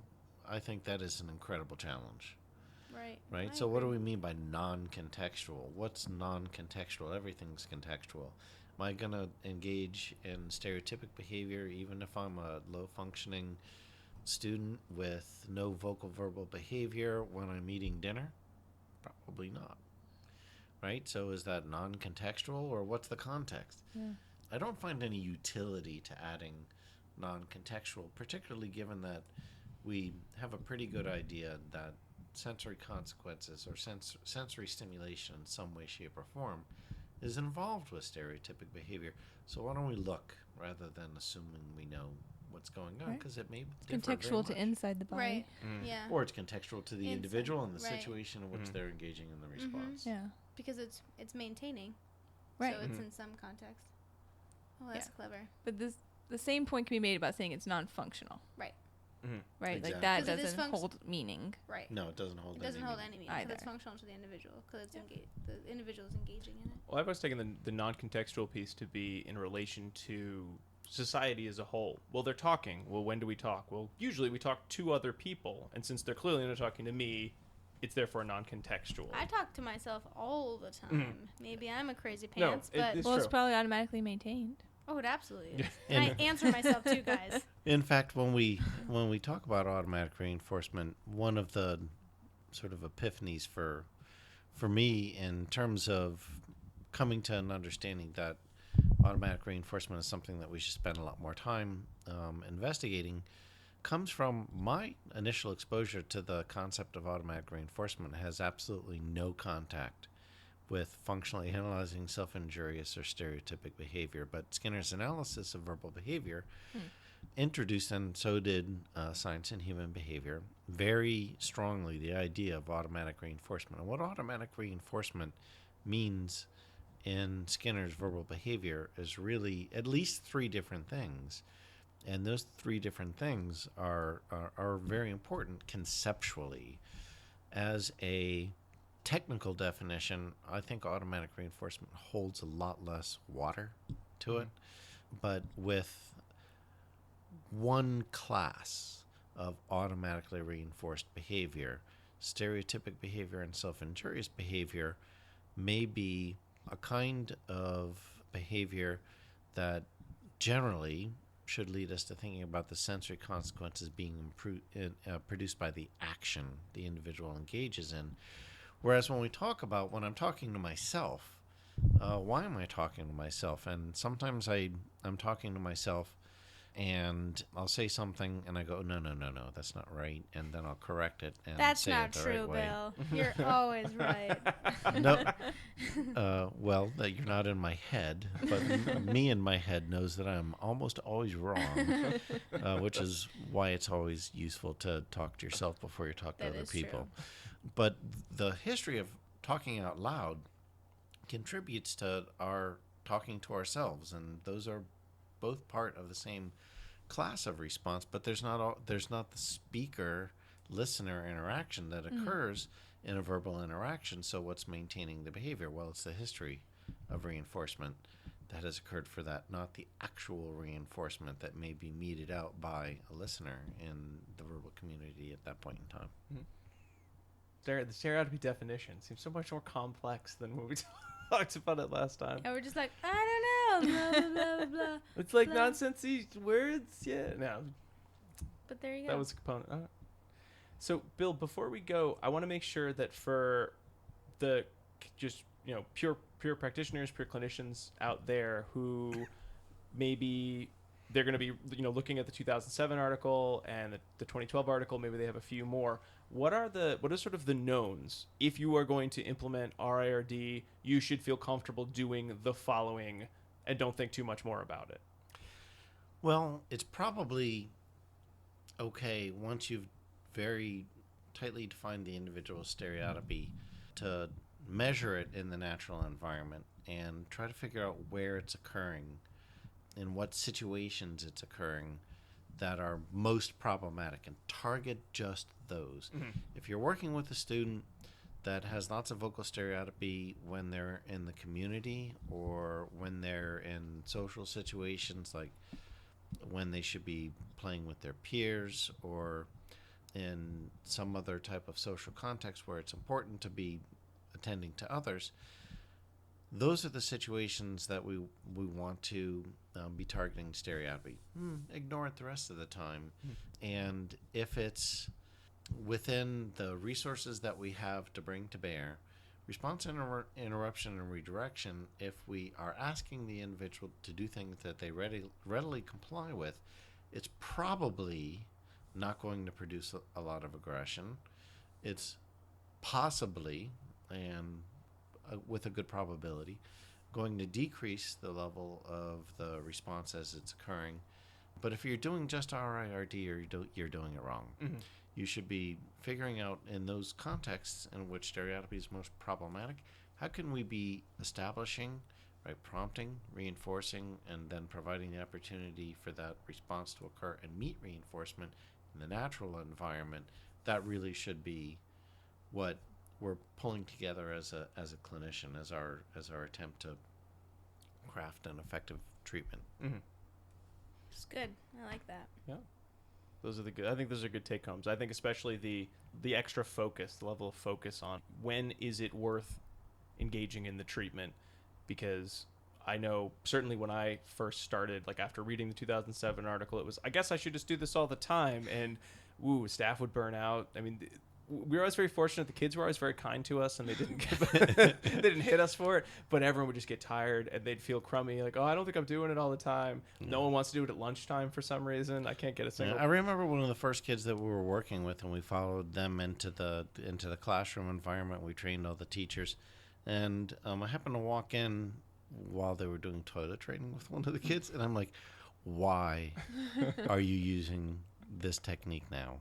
Speaker 4: I think that is an incredible challenge.
Speaker 3: Right.
Speaker 4: So what do we mean by non-contextual? What's non-contextual? Everything's contextual. Am I going to engage in stereotypic behavior even if I'm a low-functioning student with no vocal verbal behavior when I'm eating dinner? Probably not. Right? So is that non-contextual, or what's the context?
Speaker 2: Yeah.
Speaker 4: I don't find any utility to adding non-contextual, particularly given that we have a pretty good idea that sensory consequences or sensory stimulation in some way, shape, or form is involved with stereotypic behavior. So why don't we look rather than assuming we know what's going on, because it may differ
Speaker 2: Contextual to
Speaker 4: very much.
Speaker 2: inside the body.
Speaker 3: Right. Yeah.
Speaker 4: Or it's contextual to the
Speaker 3: Inside,
Speaker 4: individual and the
Speaker 3: right.
Speaker 4: situation in which they're engaging in the response.
Speaker 2: Yeah.
Speaker 3: Because it's maintaining.
Speaker 2: Right.
Speaker 3: So it's in some context. Oh, that's clever.
Speaker 2: But this the same point can be made about saying it's non-functional.
Speaker 3: Right.
Speaker 1: Mm-hmm.
Speaker 2: Right?
Speaker 4: Exactly.
Speaker 2: Like that
Speaker 3: 'Cause it is
Speaker 2: doesn't hold meaning.
Speaker 3: Right.
Speaker 4: No, it doesn't hold.
Speaker 3: It doesn't hold
Speaker 4: meaning.
Speaker 3: any meaning because
Speaker 2: Either.
Speaker 3: it's functional to the individual, because it's the individual is engaging in it.
Speaker 1: Well, I've always taken the non-contextual piece to be in relation to society as a whole. Well, they're talking. Well, when do we talk? Well, usually we talk to other people, and since they're clearly not talking to me, it's therefore non-contextual.
Speaker 3: I talk to myself all the time.
Speaker 1: Mhm.
Speaker 3: Maybe I'm a crazy
Speaker 1: No,
Speaker 3: pants,
Speaker 1: it-
Speaker 3: but
Speaker 1: it's
Speaker 2: Well, it's
Speaker 1: true.
Speaker 2: probably automatically maintained.
Speaker 3: oh, it absolutely is.
Speaker 4: And-
Speaker 3: And I answer myself too, guys.
Speaker 4: In fact, when we talk about automatic reinforcement, one of the sort of epiphanies for me in terms of coming to an understanding that automatic reinforcement is something that we should spend a lot more time investigating comes from my initial exposure to the concept of automatic reinforcement. Has absolutely no contact with functionally analyzing self-injurious or stereotypic behavior, but Skinner's analysis of verbal behavior introduced, and so did Science and Human Behavior, very strongly the idea of automatic reinforcement. And what automatic reinforcement means in Skinner's verbal behavior is really at least three different things. And those three different things are very important conceptually. As a technical definition, I think automatic reinforcement holds a lot less water to it. But with one class of automatically reinforced behavior, stereotypic behavior and self-injurious behavior may be a kind of behavior that generally should lead us to thinking about the sensory consequences being produced by the action the individual engages in. Whereas when I'm talking to myself, why am I talking to myself? And sometimes I'm talking to myself and I'll say something and I go, no, that's not right. And then I'll correct it and
Speaker 3: That's
Speaker 4: say
Speaker 3: not
Speaker 4: it the
Speaker 3: true,
Speaker 4: right way.
Speaker 3: Bill. You're always right.
Speaker 4: No, well, that you're not in my head, but me in my head knows that I'm almost always wrong, which is why it's always useful to talk to yourself before you talk to
Speaker 3: That
Speaker 4: other
Speaker 3: is
Speaker 4: people.
Speaker 3: true.
Speaker 4: But the history of talking out loud contributes to our talking to ourselves, and those are both part of the same class of response. But there's not the speaker listener interaction that occurs in a verbal interaction. So what's maintaining the behavior? Well, it's the history of reinforcement that has occurred for that, not the actual reinforcement that may be meted out by a listener in the verbal community at that point in time.
Speaker 1: The stereotypy definition seems so much more complex than when we talked about it last time.
Speaker 3: And we're just like, I don't know, blah, blah, blah, blah.
Speaker 1: It's like
Speaker 3: blah.
Speaker 1: nonsensy words. Yeah, no,
Speaker 3: But there you go.
Speaker 1: that was a component. All right. So, Bill, before we go, I want to make sure that for the just pure practitioners, pure clinicians out there who maybe they're going to be looking at the 2007 article and the 2012 article, maybe they have a few more. What are sort of the knowns? If you are going to implement RIRD, you should feel comfortable doing the following and don't think too much more about it.
Speaker 4: Well, it's probably okay once you've very tightly defined the individual stereotypy to measure it in the natural environment and try to figure out where it's occurring, in what situations it's occurring that are most problematic, and target just those. If you're working with a student that has lots of vocal stereotypy when they're in the community or when they're in social situations, like when they should be playing with their peers or in some other type of social context where it's important to be attending to others, those are the situations that we want to be targeting stereotypy. Ignore it the rest of the time. And if it's within the resources that we have to bring to bear, response interruption and redirection, if we are asking the individual to do things that they readily comply with, it's probably not going to produce a lot of aggression. It's possibly, and with a good probability, going to decrease the level of the response as it's occurring. But if you're doing just RIRD, you're doing it wrong. You should be figuring out in those contexts in which stereotypy is most problematic, how can we be establishing right? Prompting, reinforcing, and then providing the opportunity for that response to occur and meet reinforcement in the natural environment. That really should be what we're pulling together as a clinician, as our attempt to craft an effective treatment.
Speaker 1: Mm-hmm.
Speaker 3: It's good. I like that.
Speaker 1: Yeah. I think those are good take homes. I think especially the extra focus, the level of focus on when is it worth engaging in the treatment, because I know certainly when I first started, like after reading the 2007 article, it was, I guess I should just do this all the time, and staff would burn out. I mean, we were always very fortunate. The kids were always very kind to us, and they didn't they didn't hit us for it. But everyone would just get tired, and they'd feel crummy, like, oh, I don't think I'm doing it all the time. No one wants to do it at lunchtime for some reason. I can't get a single.
Speaker 4: I remember one of the first kids that we were working with, and we followed them into the classroom environment. We trained all the teachers, and I happened to walk in while they were doing toilet training with one of the kids, and I'm like, why are you using this technique now?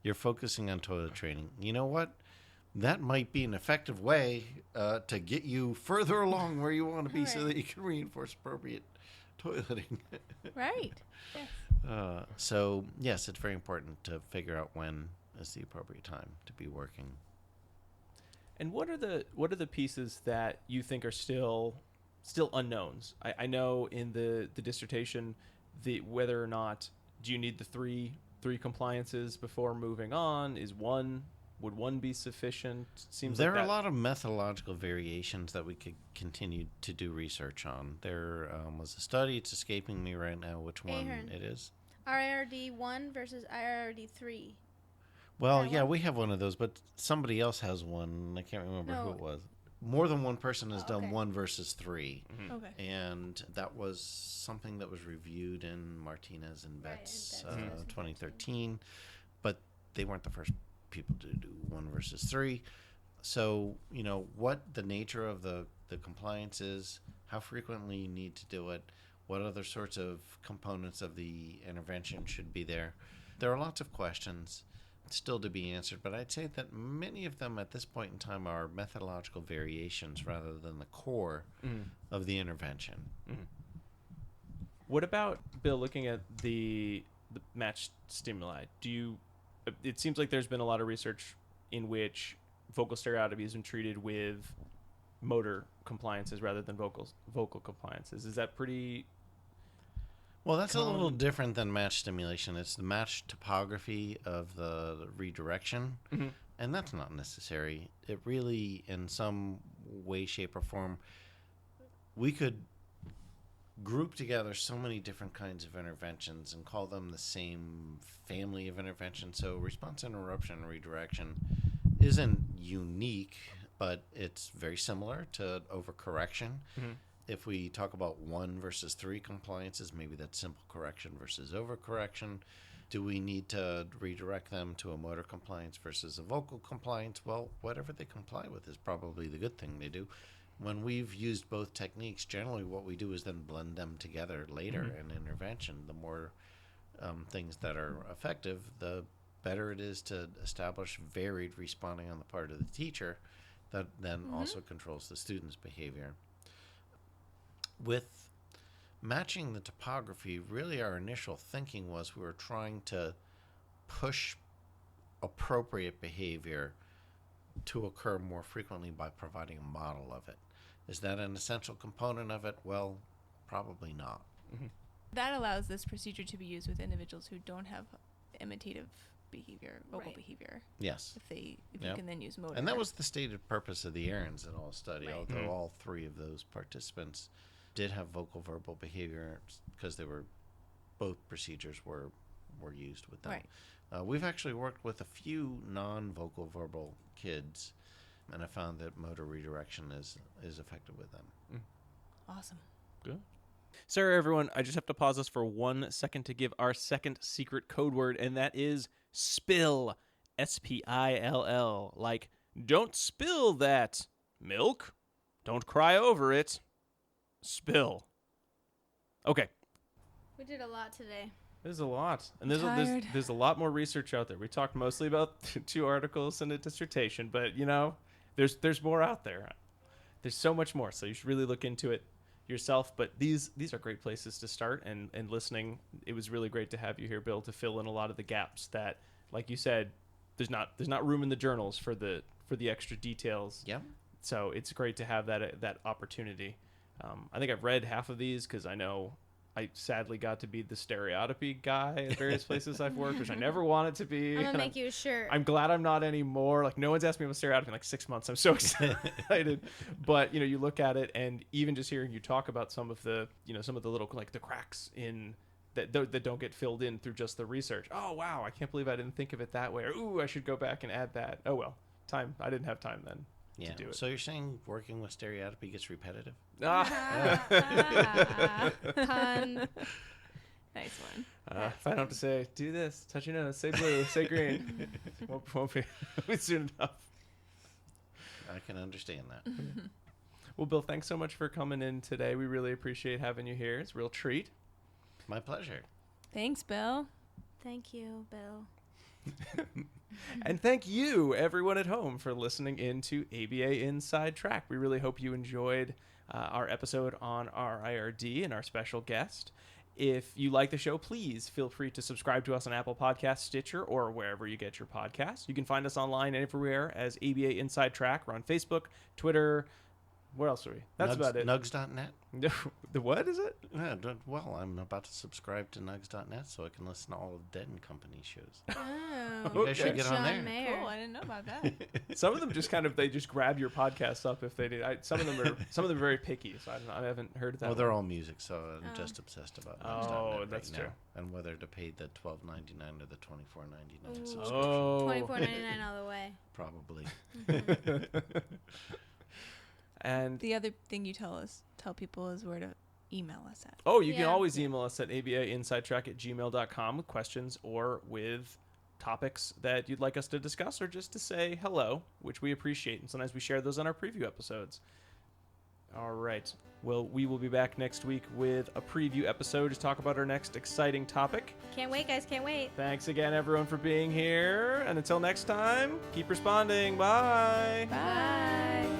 Speaker 4: You're focusing on toilet training. You know what? That might be an effective way to get you further along where you want to be, so that you can reinforce appropriate toileting.
Speaker 2: Right. Yes.
Speaker 4: So, yes, it's very important to figure out when is the appropriate time to be working.
Speaker 1: And what are the pieces that you think are still unknowns? I know in the dissertation, whether or not do you need the three compliances before moving on? Would one be sufficient? Seems
Speaker 4: there
Speaker 1: like
Speaker 4: are a lot of methodological variations that we could continue to do research on. There was a study, it's escaping me right now which one
Speaker 3: Ahearn.
Speaker 4: it is.
Speaker 3: RIRD 1 versus RIRD 3.
Speaker 4: Well, yeah, we have one of those, but somebody else has one. I can't remember who it was. More than one person has done 1 versus 3.
Speaker 1: Mm-hmm.
Speaker 2: Okay.
Speaker 4: And that was something that was reviewed in Martinez and Betts 2013. But they weren't the first people to do 1 versus 3. So, what the nature of the compliance is, how frequently you need to do it, what other sorts of components of the intervention should be there. There are lots of questions still to be answered, but I'd say that many of them at this point in time are methodological variations rather than the core of the intervention.
Speaker 1: Mm-hmm. What about, Bill, looking at the matched stimuli? It seems like there's been a lot of research in which vocal stereotypy has been treated with motor compliances rather than vocal compliances. Is that pretty...
Speaker 4: Well, that's a little different than match stimulation. It's the match topography of the redirection, and that's not necessary. It really, in some way, shape, or form, we could group together so many different kinds of interventions and call them the same family of interventions. So response interruption and redirection isn't unique, but it's very similar to overcorrection. Mm-hmm. If we talk about 1 versus 3 compliances, maybe that's simple correction versus overcorrection. Do we need to redirect them to a motor compliance versus a vocal compliance? Well, whatever they comply with is probably the good thing they do. When we've used both techniques, generally what we do is then blend them together later in intervention. The more things that are effective, the better it is to establish varied responding on the part of the teacher that then also controls the student's behavior. With matching the topography, really our initial thinking was we were trying to push appropriate behavior to occur more frequently by providing a model of it. Is that an essential component of it? Well, probably not. Mm-hmm.
Speaker 2: That allows this procedure to be used with individuals who don't have imitative behavior, vocal behavior.
Speaker 4: Yes.
Speaker 2: If you can then use motor.
Speaker 4: And that was the stated purpose of the Ahearns et al. Study, although all 3 of those participants did have vocal verbal behavior because both procedures were used with them. Right. We've actually worked with a few non-vocal verbal kids, and I found that motor redirection is effective with them.
Speaker 2: Awesome.
Speaker 1: Good. Sorry, everyone. I just have to pause this for 1 second to give our second secret code word, and that is SPILL. SPILL. Like, don't spill that milk. Don't cry over it. Spill. Okay.
Speaker 3: We did a lot today.
Speaker 1: There's a lot. And there's a lot more research out there. We talked mostly about 2 articles and a dissertation, but, there's more out there. There's so much more, so you should really look into it yourself. But these are great places to start, and listening. It was really great to have you here, Bill, to fill in a lot of the gaps that, like you said, there's not room in the journals for the extra details.
Speaker 4: Yeah.
Speaker 1: So it's great to have that opportunity. I think I've read half of these because I know I sadly got to be the stereotypy guy at various places I've worked, which I never wanted to be.
Speaker 3: I'm gonna make you a shirt.
Speaker 1: I'm glad I'm not anymore. Like, no one's asked me about stereotypy in like 6 months. I'm so excited. But, you look at it, and even just hearing you talk about some of the little, like, the cracks in that don't get filled in through just the research. Oh, wow, I can't believe I didn't think of it that way. Or, ooh, I should go back and add that. Oh, well, I didn't have time then.
Speaker 4: Yeah.
Speaker 1: To do it.
Speaker 4: So you're saying working with stereotypy gets repetitive?
Speaker 2: Pun. Nice one.
Speaker 1: If I don't have to say, do this, touch your nose, say blue, say green, won't be soon enough.
Speaker 4: I can understand that.
Speaker 1: Well, Bill, thanks so much for coming in today. We really appreciate having you here. It's a real treat.
Speaker 4: My pleasure.
Speaker 2: Thanks, Bill.
Speaker 3: Thank you, Bill.
Speaker 1: And thank you, everyone at home, for listening in to ABA Inside Track. We really hope you enjoyed our episode on RIRD and our special guest. If you like the show, please feel free to subscribe to us on Apple Podcasts, Stitcher, or wherever you get your podcasts. You can find us online and everywhere as ABA Inside Track. We're on Facebook, Twitter. Where else are we? That's about it.
Speaker 4: Nugs.net?
Speaker 1: The what is it?
Speaker 4: Yeah, well, I'm about to subscribe to Nugs.net so I can listen to all of Dead and Company shows.
Speaker 3: Oh,
Speaker 4: You guys should get on there.
Speaker 3: John Mayer.
Speaker 2: Cool. I didn't know about that.
Speaker 1: Some of them just they just grab your podcast up if they do. Some of them are very picky, so I haven't heard that.
Speaker 4: Well, they're all music, so I'm just obsessed about Nugs.net
Speaker 1: Oh, that's
Speaker 4: right
Speaker 1: true.
Speaker 4: now. And whether to pay the $12.99 or the $24.99
Speaker 3: Ooh.
Speaker 4: subscription.
Speaker 1: Oh.
Speaker 3: $24.99 all the way.
Speaker 4: Probably.
Speaker 1: And
Speaker 2: The other thing you tell people is where to email us at.
Speaker 1: oh, you can
Speaker 3: Yeah.
Speaker 1: always email us at abainsidetrack@gmail.com with questions or with topics that you'd like us to discuss, or just to say hello, which we appreciate. And sometimes we share those on our preview episodes. All right. Well, we will be back next week with a preview episode to talk about our next exciting topic.
Speaker 3: Can't wait, guys. Can't wait.
Speaker 1: Thanks again, everyone, for being here. And until next time, keep responding. Bye.
Speaker 2: Bye.